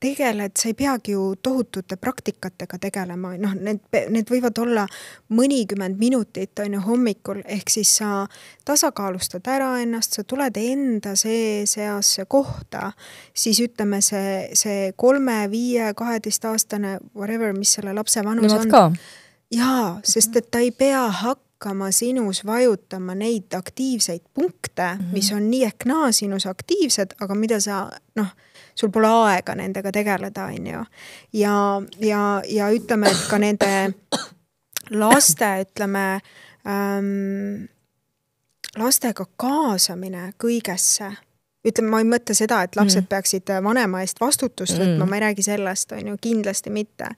tegeled, sa ei peagi ju tohutute praktikatega tegelema, noh, need võivad olla mõnikümmend minutit on ju hommikul, ehk siis sa tasakaalustad ära ennast, sa tuled enda seasse kohta, siis ütleme see 3, 5, 12-aastane, whatever, mis selle lapse vanus Nemad on. Ka. Jaa, sest et ta ei pea hakkama sinus vajutama neid aktiivseid punkte, mis on nii ehk naa sinus aktiivsed, aga mida sa, noh, sul pole aega nendega tegeleda, on ju. Ja ütleme, et ka nende laste, ütleme, lastega kaasamine kõigesse. Ütleme, ma ei mõtle seda, et lapsed peaksid vanema eest vastutust võtma, ma ei räägi sellest, on ju, kindlasti mitte.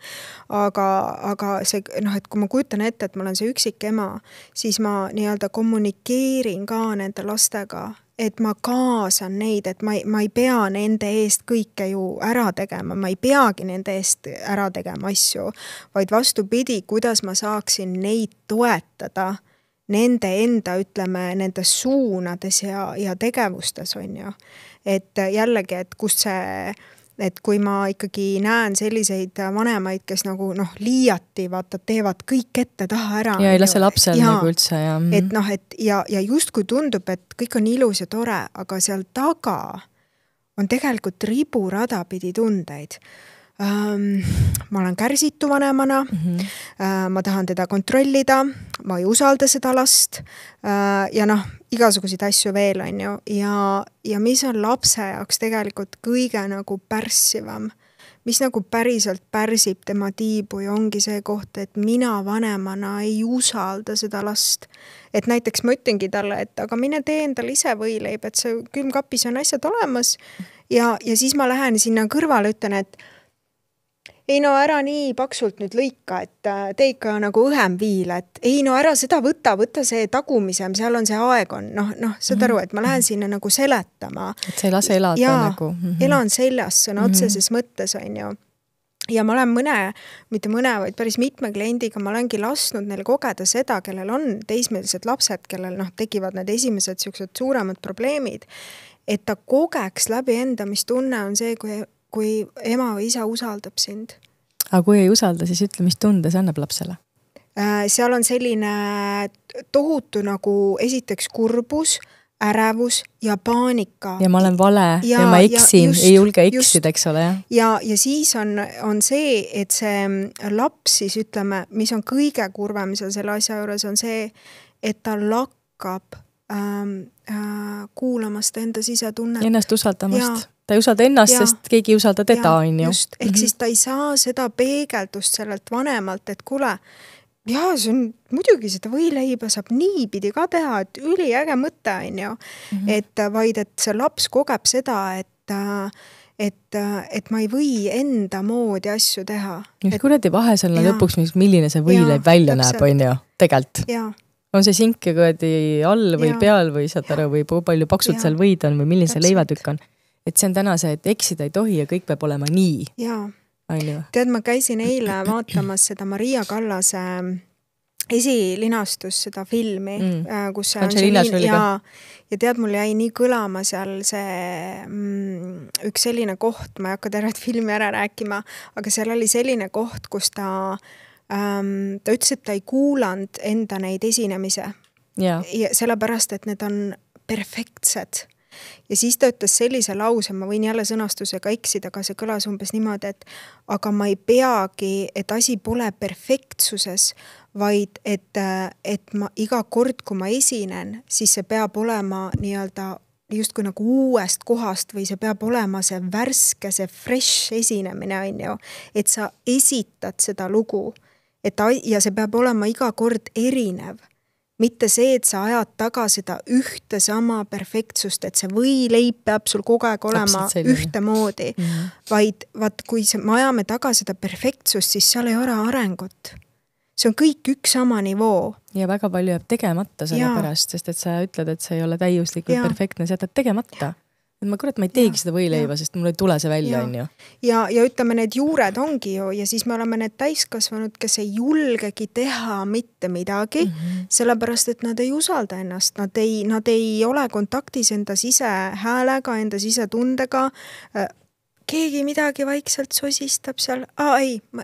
Aga see, noh, et kui ma kujutan ette, et ma olen see üksik ema, siis ma nii-öelda kommunikeerin ka nende lastega, et ma kaasan neid, et ma ei pea nende eest kõike ju ära tegema, ma ei peagi nende eest ära tegema asju, vaid vastupidi, kuidas ma saaksin neid toetada nende enda, ütleme, nende suunades ja tegevustes on ju. Et jällegi, et kust see, et kui ma ikkagi näen selliseid vanemaid, kes nagu liiati, vaata, teevad kõik ette taha ära. Ja ei lase lapsel nagu üldse. Et noh, ja justkui tundub, et kõik on ilus ja tore, aga seal taga on tegelikult riburada pidi tundeid. Ma olen kärsitu vanemana, ma tahan teda kontrollida, ma ei usalda seda last ja noh, igasuguseid asju veel on ju. Ja mis on lapse jaoks tegelikult kõige nagu pärssivam, mis nagu päriselt pärsib tema tiibu ja ongi see koht, et mina vanemana ei usalda seda last. Et näiteks ma ütlengi talle, et aga mine tee endale ise võileib, et see külmkapis on asjad olemas ja siis ma lähen sinna kõrvale, ütlen, et ei no ära nii paksult nüüd lõika, et tee ikka nagu õhem viil, et ei no ära seda võta see tagumisem, seal on see aeg on, noh, saad aru, et ma lähen sinna nagu seletama. Et sa ei lase elada nagu. Elan seljas sõna otseses mõttes on ju. Ja ma olen mitte mõne, vaid päris mitme kliendiga ma olengi lasknud neile kogeda seda, kellel on teismelised lapsed, kellel tekivad need esimesed siuksed suuremad probleemid, et ta kogeks läbi enda, mis tunne on see, kui ema või isa usaldab sind. Aga kui ei usalda, siis ütle, mis tunde see annab lapsele? Seal on selline tohutu nagu esiteks kurbus, ärevus ja paanika. Ja ma olen vale ja ma eksin, ei julge eksida, eks ole. Ja siis on see, et see laps siis ütleme, mis on kõige kurvem selle asja juures, on see, et ta lakkab kuulamast enda sisetunnet. Ennast usaldamast. Ta ei usalda ennast, sest keegi ei usalda teda, on ju. Just, ehk siis ta ei saa seda peegeldust sellelt vanemalt, et kuule, see on muidugi seda võileiba saab niipidi ka teha, et üliäge mõte on ju. Et vaid, et see laps kogeb seda, et ma ei või enda moodi asju teha. Just kuradi vahe selle lõpuks, milline see võileib välja näeb, on ju, tegelt. On see sink ja kuradi all või peal või saad aru, või palju paksult seal võid on või milline see leivatükk on. Et see on täna see, et eksida ei tohi ja kõik peab olema nii. Jaa. Tead, ma käisin eile vaatamas seda Maria Kallase esilinastus, seda filmi, kus see on ja tead, mul jäi nii kõlama seal see üks selline koht, ma ei hakka tervet filmi ära rääkima, aga seal oli selline koht, kus ta ütles, et ta ei kuulanud enda neid esinemise. Ja sellepärast, et need on perfektsed. Ja siis ta ütles sellise lause, ma võin jälle sõnastusega eksida, aga see kõlas umbes niimoodi, et aga ma ei peagi, et asi pole perfektsuses, vaid et ma iga kord, kui ma esinen, siis see peab olema nii-öelda justkui nagu uuest kohast või see peab olema see värske, see fresh esinemine on ju, et sa esitad seda lugu ja see peab olema iga kord erinev. Mitte see, et sa ajad taga seda ühte sama perfektsust, et see võileib peab sul kogu aeg olema ühte moodi, vaid kui me ajame taga seda perfektsust, siis seal ei ole arengut. See on kõik üks sama nivoo. Ja väga palju jääb tegemata selle Jaa. pärast, sest et sa ütled, et see ei ole täiuslik või Jaa. perfektne, sa jätad tegemata. Et ma ei teegi seda võileiva, sest mul ei tule see välja, on ju. Ja ütleme, need juured ongi ju ja siis me oleme need täiskasvanud, kes ei julgegi teha mitte midagi, sellepärast, et nad ei usalda ennast, nad ei ole kontaktis enda sisehäälega, enda sisetundega, keegi midagi vaikselt sosistab seal,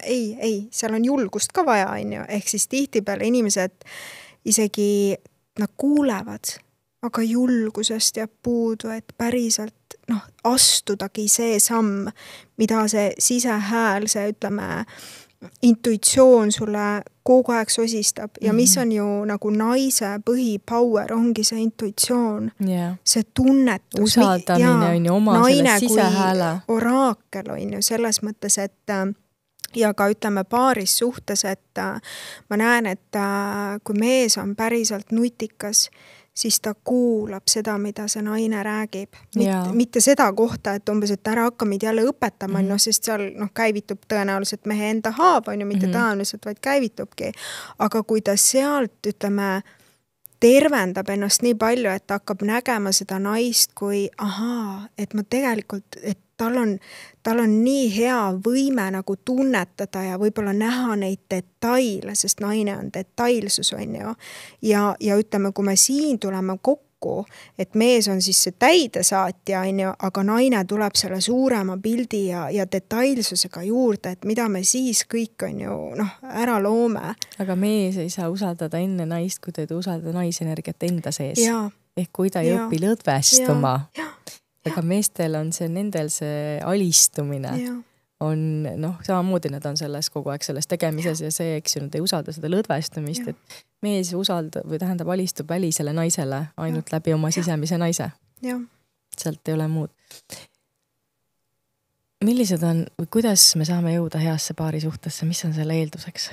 ei, seal on julgust ka vaja, on ju, ehk siis tihtipeale inimesed isegi nad kuulevad, aga julgusest jääb puudu, et päriselt astudagi see samm, mida see sisehääl, see ütleme, intuitsioon sulle kogu aeg sosistab ja mis on ju nagu naise põhipower, ongi see intuitsioon, see tunnetus. Usaldamine on ju oma selle sisehääle. Oraakel on ju selles mõttes, et ja ka ütleme paaris suhtes, et ma näen, et kui mees on päriselt nutikas, siis ta kuulab seda, mida see naine räägib. Mitte seda kohta, et umbes, et ära hakka meid jälle õpetama, sest seal käivitub tõenäoliselt mehe enda haav, on ju, mitte tõenäoliselt, vaid käivitubki. Aga kui ta sealt, ütleme, tervendab ennast nii palju, et ta hakkab nägema seda naist kui et ma tegelikult, et tal on nii hea võime nagu tunnetada ja võib-olla näha neid detaile, sest naine on detailsus, on ju. Ja ütleme, kui me siin tuleme kokku, et mees on siis see täidesaatja, on ju, aga naine tuleb selle suurema pildi ja detailsusega juurde, et mida me siis kõik on ju ära loome. Aga mees ei saa usaldada enne naist, kui ta ei usalda naisenergiat enda sees. Ehk kui ta ei õpi lõdvestuma. Aga meestel on nendel see alistumine on, samamoodi nad on selles kogu aeg selles tegemises ja see, eks ju, nad ei usalda seda lõdvestumist, et mees alistub välisele naisele ainult läbi oma sisemise naise. Sealt ei ole muud. Millised on, või kuidas me saame jõuda heasse paari suhtesse, mis on selle eelduseks?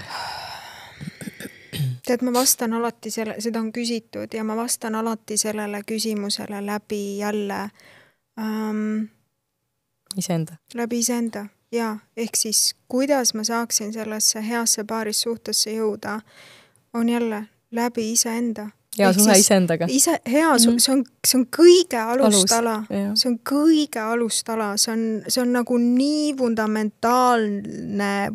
Tead, ma vastan alati seda on küsitud ja ma vastan alati sellele küsimusele läbi jälle iseenda. Läbi iseenda, jaa. Ehk siis, kuidas ma saaksin sellesse heasse paaris suhtesse jõuda, on jälle läbi iseenda. Hea suhe iseendaga. See on kõige alustala. See on kõige alustala. See on nagu nii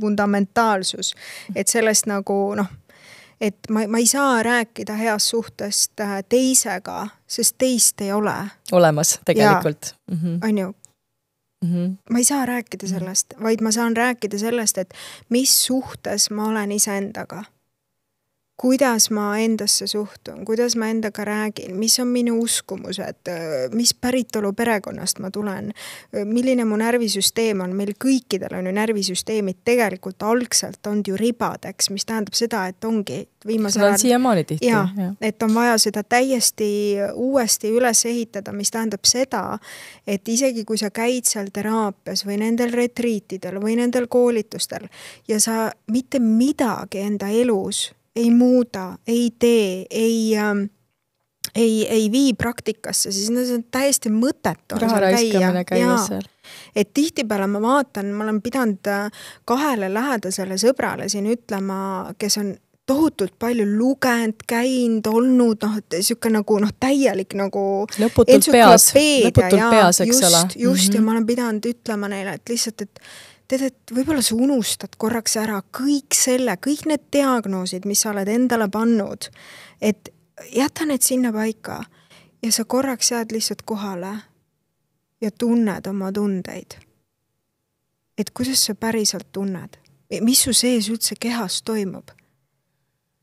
fundamentaalsus, et sellest nagu, et ma ei saa rääkida heast suhtest teisega, sest teist ei ole. Olemas tegelikult. On ju. Ma ei saa rääkida sellest, vaid ma saan rääkida sellest, et mis suhtes ma olen iseendaga. Kuidas ma endasse suhtun, kuidas ma endaga räägin, mis on minu uskumused, mis päritolu perekonnast ma tulen, milline mu närvisüsteem on, meil kõikidel on ju närvisüsteemid tegelikult algselt on ju ribadeks, mis tähendab seda, et ongi viimasel ajal. Siiamaani tihti. Et on vaja seda täiesti uuesti üles ehitada, mis tähendab seda, et isegi kui sa käid seal teraapias või nendel retriitidel või nendel koolitustel ja sa mitte midagi enda elus ei muuda, ei tee, ei vii praktikasse, siis see on täiesti mõttetu. Raha raiskamine käia seal. Et tihtipeale ma vaatan, ma olen pidanud 2 lähedasele sõbrale siin ütlema, kes on tohutult palju lugenud, käinud, olnud, siuke nagu täielik nagu lõputult peas, eks ole. Just, ja ma olen pidanud ütlema neile, et lihtsalt, et võib-olla sa unustad korraks ära kõik need diagnoosid, mis sa oled endale pannud, et jäta need sinna paika ja sa korraks jääd lihtsalt kohale ja tunned oma tundeid. Et kuidas sa päriselt tunned? Mis su sees üldse kehas toimub?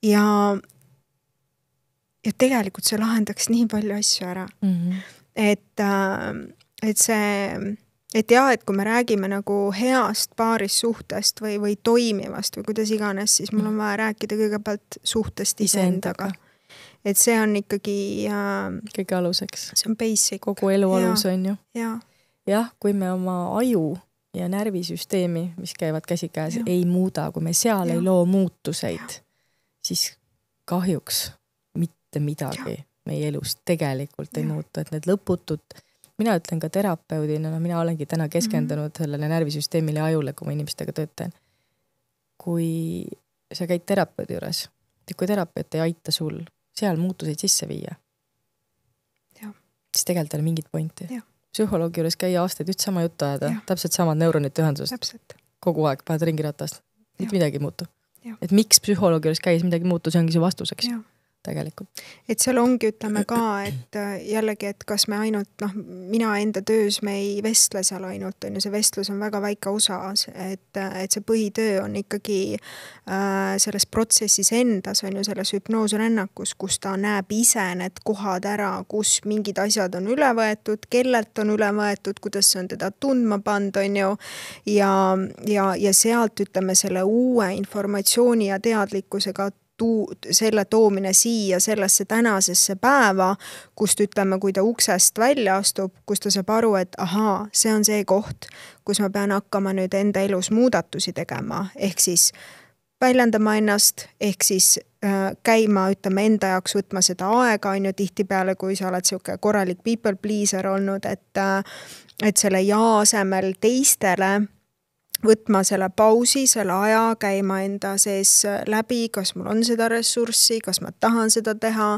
Ja tegelikult see lahendaks nii palju asju ära. Et see... Et kui me räägime nagu heast paaris suhtest või toimivast või kuidas iganes, siis mul on vaja rääkida kõigepealt suhtest iseendaga. Et see on ikkagi... kõige aluseks. See on basic. Kogu elu alus on ju. Jah, kui me oma aju ja närvisüsteemi, mis käivad käsikäes, ei muuda, kui me seal ei loo muutuseid, siis kahjuks mitte midagi meie elus tegelikult ei muutu, et need lõputud... Mina ütlen ka terapeudina, mina olengi täna keskendunud sellele närvisüsteemile ja ajule, kui ma inimestega töötan. Kui sa käid terapeudi juures ja kui terapeut ei aita sul seal muutuseid sisse viia, siis tegelikult ei ole mingit pointi. Psühholoogi juures käia aastaid üht sama juttu ajada, täpselt samad neuronite ühendused. Kogu aeg paned ringiratast, mitte midagi ei muutu. Et miks psühholoogi juures käis midagi muutu, see ongi see vastuseks. Tegelikult. Et seal ongi, ütleme ka, et jällegi, et kas me ainult, mina enda töös me ei vestle seal ainult, on ju, see vestlus on väga väike osa, et see põhitöö on ikkagi selles protsessis endas, on ju, selles hüpnoosrännakus, kus ta näeb ise need kohad ära, kus mingid asjad on üle võetud, kellelt on üle võetud, kuidas on teda tundma pand, on ju, ja sealt, ütleme, selle uue informatsiooni ja teadlikkusega selle toomine siia sellesse tänasesse päeva, kust ütleme, kui ta uksest välja astub, kus ta saab aru, et ahaa, see on see koht, kus ma pean hakkama nüüd enda elus muudatusi tegema, ehk siis väljendama ennast, ehk siis käima, ütleme, enda jaoks võtma seda aega, on ju tihtipeale, kui sa oled siuke korralik people pleaser olnud, et selle ja-asemel teistele võtma selle pausi, selle aja, käima enda sees läbi, kas mul on seda ressurssi, kas ma tahan seda teha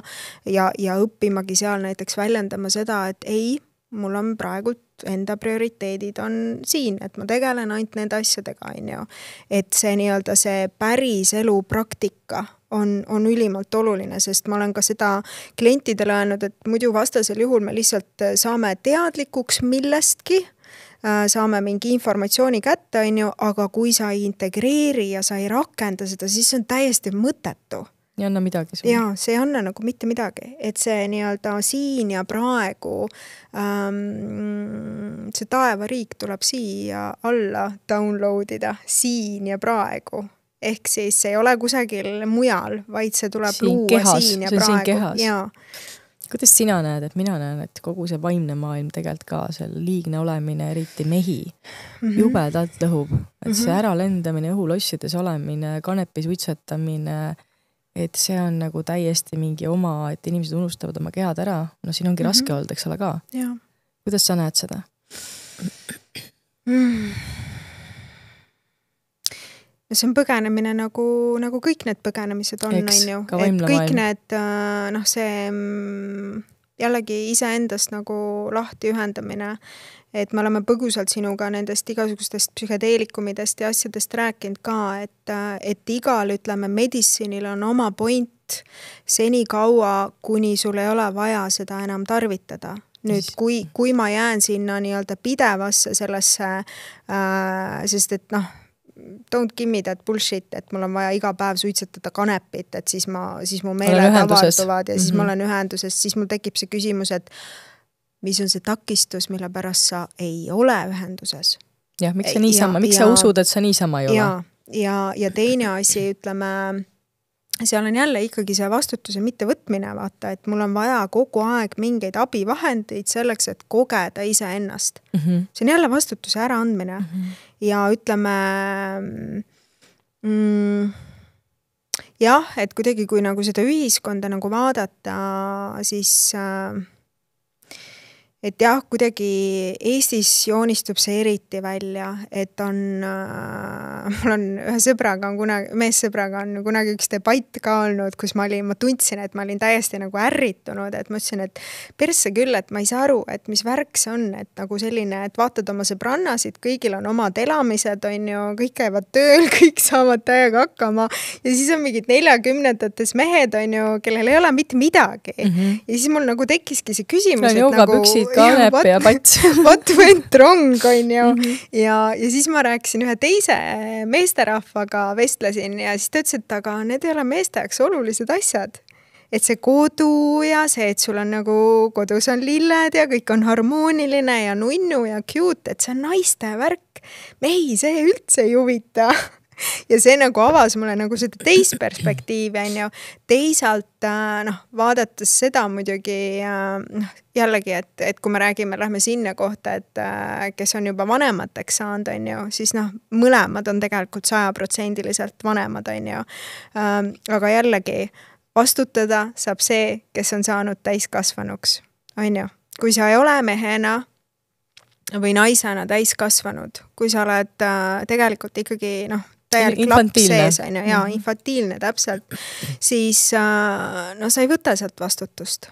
ja õppimagi seal näiteks väljendama seda, et ei, mul on praegult enda prioriteedid on siin, et ma tegelen ainult nende asjadega, on ju. Et see nii-öelda see päris elu praktika on ülimalt oluline, sest ma olen ka seda klientidele öelnud, et muidu vastasel juhul me lihtsalt saame teadlikuks millestki, saame mingi informatsiooni kätte, on ju, aga kui sa ei integreeri ja sa ei rakenda seda, siis on täiesti mõttetu. Ei anna midagi sulle. Jaa, see ei anna nagu mitte midagi. Et see nii-öelda siin ja praegu, see taevariik tuleb siia alla downloadida, siin ja praegu. Ehk siis ei ole kusagil mujal, vaid see tuleb luua kehas. Siin ja see praegu. Jaa. Kuidas sina näed, et mina näen, et kogu see vaimne maailm tegelikult ka seal liigne olemine, eriti mehi, jubedalt lõhub. Et see äralendamine, õhulossides olemine, kanepi suitsetamine, et see on nagu täiesti mingi oma, et inimesed unustavad oma kehad ära. No siin ongi raske olnud, eks ole ka. Ja. Kuidas sa näed seda? See on põgenemine nagu kõik need põgenemised on, on ju. Et kõik need, see jällegi iseendast nagu lahti ühendamine, et me oleme põgusalt sinuga nendest igasugustest psühhedeelikumidest ja asjadest rääkinud ka, et igal, ütleme, meditsiinil on oma point seni kaua, kuni sul ei ole vaja seda enam tarvitada. Nüüd, kui ma jään sinna nii-öelda pidevasse sellesse, sest et don't give me that bullshit, et mul on vaja iga päev suitsetada kanepit, et siis mu meeled avarduvad ja siis ma olen ühenduses, siis mul tekib see küsimus, et mis on see takistus, mille pärast sa ei ole ühenduses. Jah, miks sa niisama, miks sa usud, et sa niisama ei ole? Ja teine asi, ütleme, seal on jälle ikkagi see vastutuse mitte võtmine, vaata, et mul on vaja kogu aeg mingeid abivahendeid selleks, et kogeda ise ennast. See on jälle vastutuse äraandmine. Ja ütleme, jah, et kuidagi kui nagu seda ühiskonda nagu vaadata, siis et jah, kuidagi Eestis joonistub see eriti välja, et on, mul on ühe sõbraga, meessõbraga on kunagi üks debatt ka olnud, kus ma tundsin, et ma olin täiesti nagu ärritunud, et ma ütlesin, et persse küll, et ma ei saa aru, et mis värk see on, et nagu selline, et vaatad oma sõbrannasid, kõigil on omad elamised, on ju, kõik käivad tööl, kõik saavad täiega hakkama ja siis on mingid 40-ndates mehed, on ju, kellel ei ole mitte midagi. Ja siis mul nagu tekkiski see küsimus, et nagu kanep ja pats. What went wrong, on ju. Ja siis ma rääkisin ühe teise meesterahvaga, vestlesin ja siis ta ütles, et aga need ei ole meeste jaoks olulised asjad. Et see kodu ja see, et sul on nagu kodus on lilled ja kõik on harmooniline ja nunnu ja cute, et see on naiste värk. Mehi, see üldse ei huvita. Ja see nagu avas mulle nagu seda teist perspektiivi, on ju. Teisalt vaadates seda muidugi jällegi, et kui me räägime, lähme sinna kohta, et kes on juba vanemateks saanud, on ju, siis mõlemad on tegelikult 100% vanemad, on ju. Aga jällegi, vastutada saab see, kes on saanud täiskasvanuks, on ju. Kui sa ei ole mehena või naisena täiskasvanud, kui sa oled tegelikult ikkagi täielik laps sees, on ju, ja infantiilne täpselt, siis no sa ei võta sealt vastutust.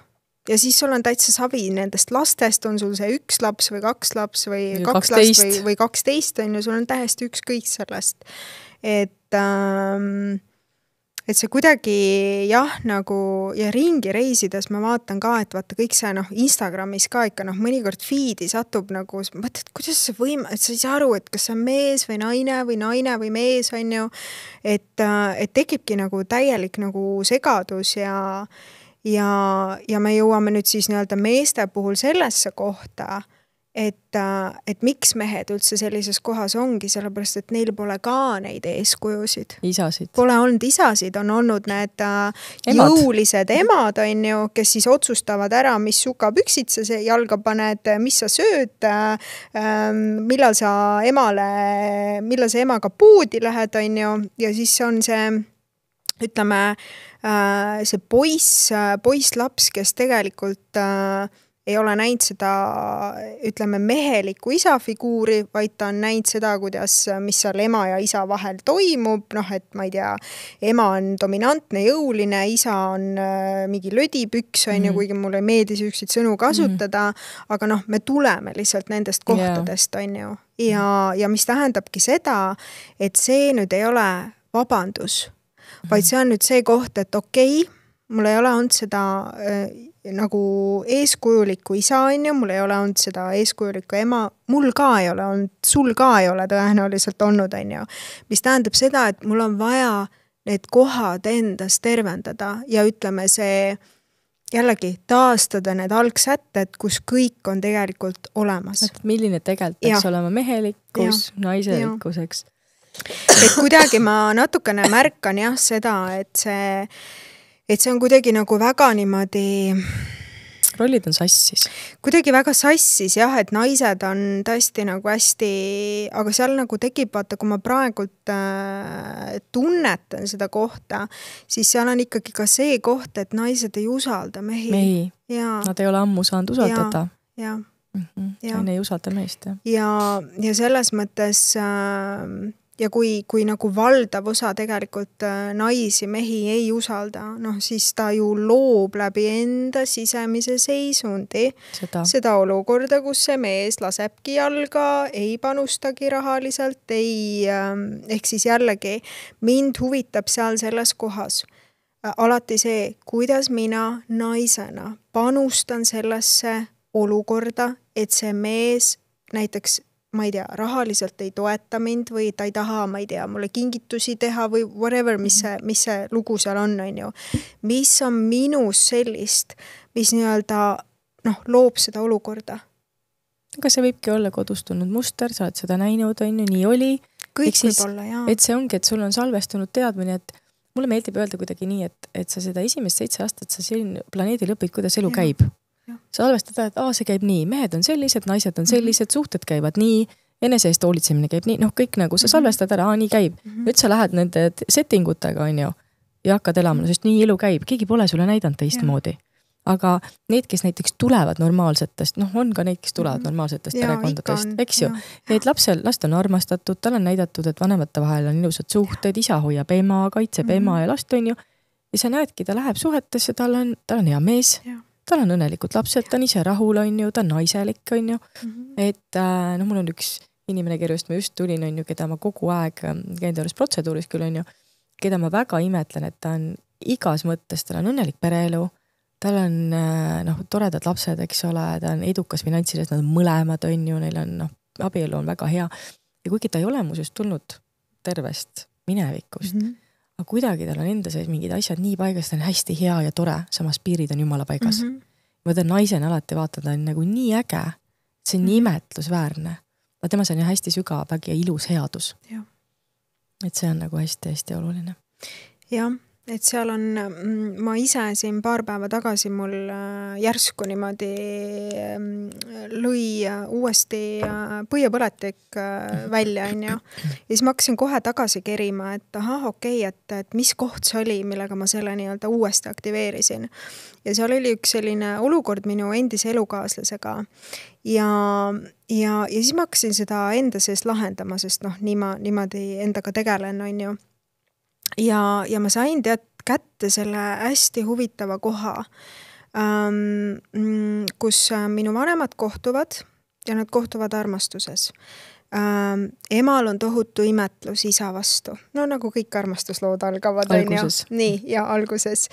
Ja siis sul on täitsa savi nendest lastest, on sul see 1 laps või 2 laps või 2 last või 12, on ju, sul on täiesti ükskõik sellest. Et see kuidagi jah, nagu ja ringi reisides ma vaatan ka, et vaata kõik see Instagramis ka ikka mõnikord feed'i satub nagu, mõtled, et kuidas see et sa ei saa aru, et kas see on mees või naine või mees, on ju, et tekibki nagu täielik nagu segadus ja me jõuame nüüd siis nii-öelda meeste puhul sellesse kohta, et miks mehed üldse sellises kohas ongi, sellepärast, et neil pole ka neid eeskujusid. Isasid. Pole olnud isasid, on olnud need jõulised emad, on ju, kes siis otsustavad ära, mis sukapüksid sa jalga paned, mis sa sööd, millal sa emaga poodi lähed, on ju, ja siis on see, ütleme, see poisslaps, kes tegelikult ei ole näinud seda, ütleme, mehelikku isafiguuri, vaid ta on näinud seda, mis seal ema ja isa vahel toimub, et ma ei tea, ema on dominantne, jõuline, isa on mingi lödipüks, on ju, kuigi mulle ei meeldi selliseid sõnu kasutada, aga me tuleme lihtsalt nendest kohtadest, on ju. Ja mis tähendabki seda, et see nüüd ei ole vabandus, vaid see on nüüd see koht, et okei, mul ei ole olnud seda nagu eeskujulikku isa, on ju, mul ei ole olnud seda eeskujulikku ema, mul ka ei ole olnud, sul ka ei ole tõenäoliselt olnud, on ju. Mis tähendab seda, et mul on vaja need kohad endas tervendada ja ütleme see jällegi taastada need algsätted, kus kõik on tegelikult olemas. Milline tegelikult peaks olema mehelikkus, naiselikkus, eks? Et kuidagi ma natukene märkan jah seda, et see on kuidagi nagu väga niimoodi rollid on sassis. Kuidagi väga sassis jah, et naised on tõesti nagu hästi, aga seal nagu tekib, vaata, kui ma praegult tunnetan seda kohta, siis seal on ikkagi ka see koht, et naised ei usalda mehi. Nad ei ole ammu saanud usaldada. Ja. Naine ei usalda meest. Ja selles mõttes ja kui nagu valdav osa tegelikult naisi, mehi ei usalda, siis ta ju loob läbi enda sisemise seisundi seda olukorda, kus see mees lasebki jalga, ei panustagi rahaliselt, ehk siis jällegi mind huvitab seal selles kohas alati see, kuidas mina naisena panustan sellesse olukorda, et see mees näiteks ma ei tea, rahaliselt ei toeta mind või ta ei taha, ma ei tea, mulle kingitusi teha või whatever, mis see lugu seal on ju. Mis on minus sellist, mis nii-öelda loob seda olukorda? Aga see võibki olla kodustunud muster, sa oled seda näinud, on ju, nii oli. Kõik võib olla, jah. Et see ongi, et sul on salvestunud teadmine, et mulle meeldib öelda kuidagi nii, et sa seda esimest 7 aastat sa siin planeedil õpid, kuidas elu käib. Sa salvestad, et see käib nii, mehed on sellised, naised on sellised, suhted käivad nii, enese eest hoolitsemine käib nii, kõik nagu sa salvestad ära, nii käib. Nüüd sa lähed nende settingutega, on ju, ja hakkad elama, sest nii elu käib, keegi pole sulle näidanud teistmoodi. Aga need, kes näiteks tulevad normaalsetest, on ka neid, kes tulevad normaalsetest perekondadest, eks ju. Need last on armastatud, tal on näidatud, et vanemate vahel on ilusad suhted, isa hoiab ema, kaitseb ema ja last, on ju. Ja sa näedki, ta läheb suhetesse, tal on hea mees. Tal on õnnelikult lapsed, ta on ise rahul, on ju, ta on naiselik, on ju. Et mul on üks inimene, kellest ma just tulin, on ju, keda ma kogu aeg käin juures protseduuris küll, on ju, keda ma väga imetlen, et ta on igas mõttes, tal on õnnelik pereelu, tal on toredad lapsed, eks ole, ta on edukas finantsides, nad on mõlemad, on ju, neil on abielu on väga hea. Ja kuigi ta ei ole muuseas tulnud tervest minevikust, aga kuidagi tal on enda sees mingid asjad nii paigas, ta on hästi hea ja tore, samas piirid on jumala paigas. Ma ta naisena alati vaatan, ta on nagu nii äge, see on nii imetlusväärne. Aga temas on hästi sügav, väga ilus headus. Et see on nagu hästi-hästi oluline. Jah, et seal on, ma ise siin paar päeva tagasi mul järsku niimoodi lõi uuesti põiepõletik välja, on ju. Ja siis ma hakkasin kohe tagasi kerima, et ahah, okei, et mis koht see oli, millega ma selle nii-öelda uuesti aktiveerisin. Ja seal oli üks selline olukord minu endise elukaaslasega ja siis ma hakkasin seda enda sees lahendama, sest niimoodi endaga tegelen, on ju. Ja ma sain kätte selle hästi huvitava koha, kus minu vanemad kohtuvad ja nad kohtuvad armastuses. Emal on tohutu imetlus isa vastu. No nagu kõik armastuslood algavad. Alguses. Nii, ja alguses.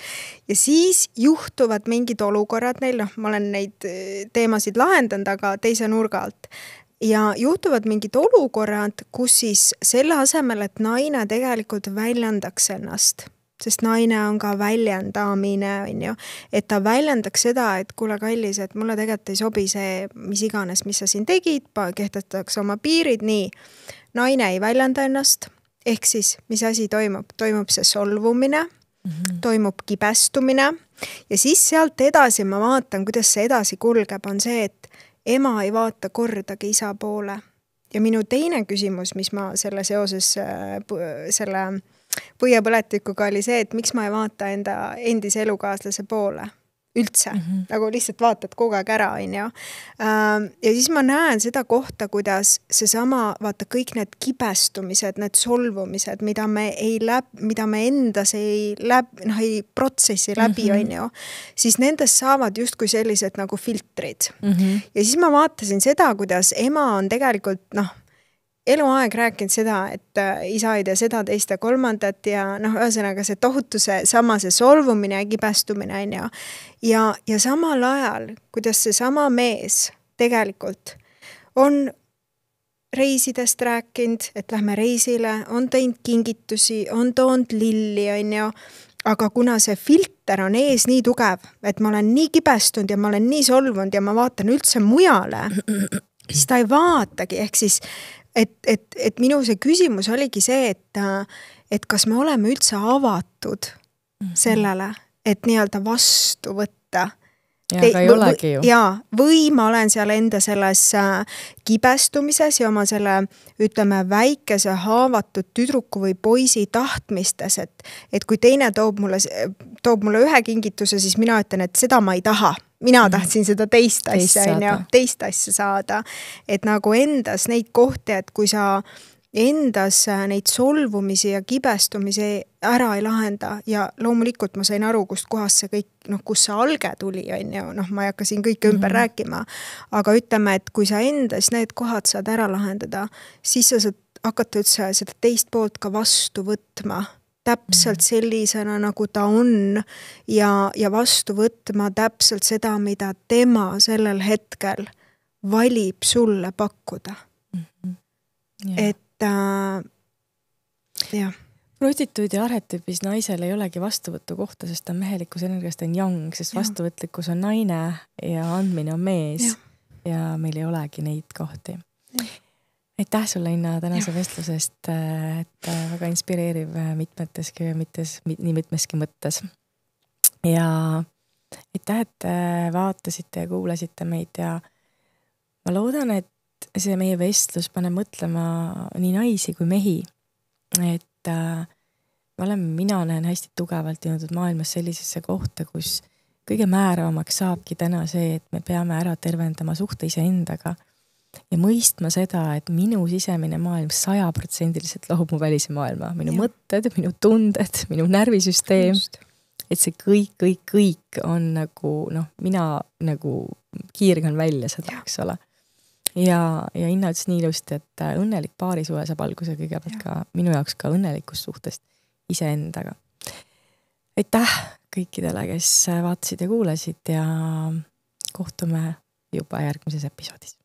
Ja siis juhtuvad mingid olukorrad neil, ma olen neid teemasid lahendanud, aga teise nurga alt. Ja juhtuvad mingid olukorrad, kus siis selle asemel, et naine tegelikult väljendaks ennast, sest naine on ka väljendamine, on ju, et ta väljendaks seda, et kuule kallis, et mulle tegelikult ei sobi see, mis iganes, mis sa siin tegid, kehtestatakse oma piirid, nii. Naine ei väljenda ennast, ehk siis, mis asi toimub? Toimub see solvumine, toimub kibestumine ja siis sealt edasi ma vaatan, kuidas see edasi kulgeb, on see, et ema ei vaata kordagi isa poole. Ja minu teine küsimus, mis ma selle seoses selle põiepõletikuga oli see, et miks ma ei vaata enda endise elukaaslase poole üldse. Nagu lihtsalt vaatad kogu aeg ära, on ju. Ja siis ma näen seda kohta, kuidas seesama, vaata kõik need kibestumised, need solvumised, mida me endas ei protsessi läbi, on ju, siis nendest saavad justkui sellised nagu filtrid. Ja siis ma vaatasin seda, kuidas ema on tegelikult, eluaeg rääkinud seda, et isa ei tee seda, teist ja kolmandat ja ühesõnaga see tohutu see solvumine ja kibestumine, on ju. Ja samal ajal, kuidas see sama mees tegelikult on reisidest rääkinud, et lähme reisile, on teinud kingitusi, on toonud lilli, on ju, aga kuna see filter on ees nii tugev, et ma olen nii kibestunud ja ma olen nii solvunud ja ma vaatan üldse mujale, siis ta ei vaatagi, ehk siis et minu see küsimus oligi see, et kas me oleme üldse avatud sellele, et nii-öelda vastu võtta. Ja aga ei olegi ju. Või ma olen seal enda selles kibestumises ja oma selle, ütleme, väikese haavatud tüdruku või poisi tahtmistes, et kui teine toob mulle ühe kingituse, siis mina ütlen, et seda ma ei taha. Mina tahtsin seda teist asja saada. Et nagu endas neid kohti, et kui sa endas neid solvumisi ja kibestumisi ära ei lahenda ja loomulikult ma sain aru, kust kohast see kõik, kus see alge tuli, on ju, ma ei hakka siin kõike ümber rääkima, aga ütleme, et kui sa endas need kohad saad ära lahendada, siis sa saad hakata üldse seda teist poolt ka vastu võtma. Täpselt sellisena, nagu ta on ja vastu võtma täpselt seda, mida tema sellel hetkel valib sulle pakkuda. Et jah. Prostituudi arhetüüpis naisel ei olegi vastuvõttu kohta, sest ta on mehelikus energiast on yang, sest vastuvõtlikkus on naine ja andmine on mees ja meil ei olegi neid kohti. Aitäh sulle, Inna, tänase vestlusest, et väga inspireeriv nii mitmeski mõttes. Ja aitäh, et vaatasite ja kuulasite meid ja ma loodan, et see meie vestlus paneb mõtlema nii naisi kui mehi, et mina näen hästi tugevalt jõudnud maailmas sellisesse kohta, kus kõige määravamaks saabki täna see, et me peame ära tervendama suhte iseendaga ja mõistma seda, et minu sisemine maailm 100% lahub mu välise maailma. Minu mõtted, minu tunded, minu närvisüsteem. Et see kõik on nagu, mina nagu kiirgan välja seda, eks ole. Ja Inna ütles nii ilusti, et õnnelik paarisuhe saab alguse kõigepealt ka minu jaoks ka õnnelikust suhtest iseendaga. Aitäh kõikidele, kes vaatasid ja kuulasid ja kohtume juba järgmises episoodis.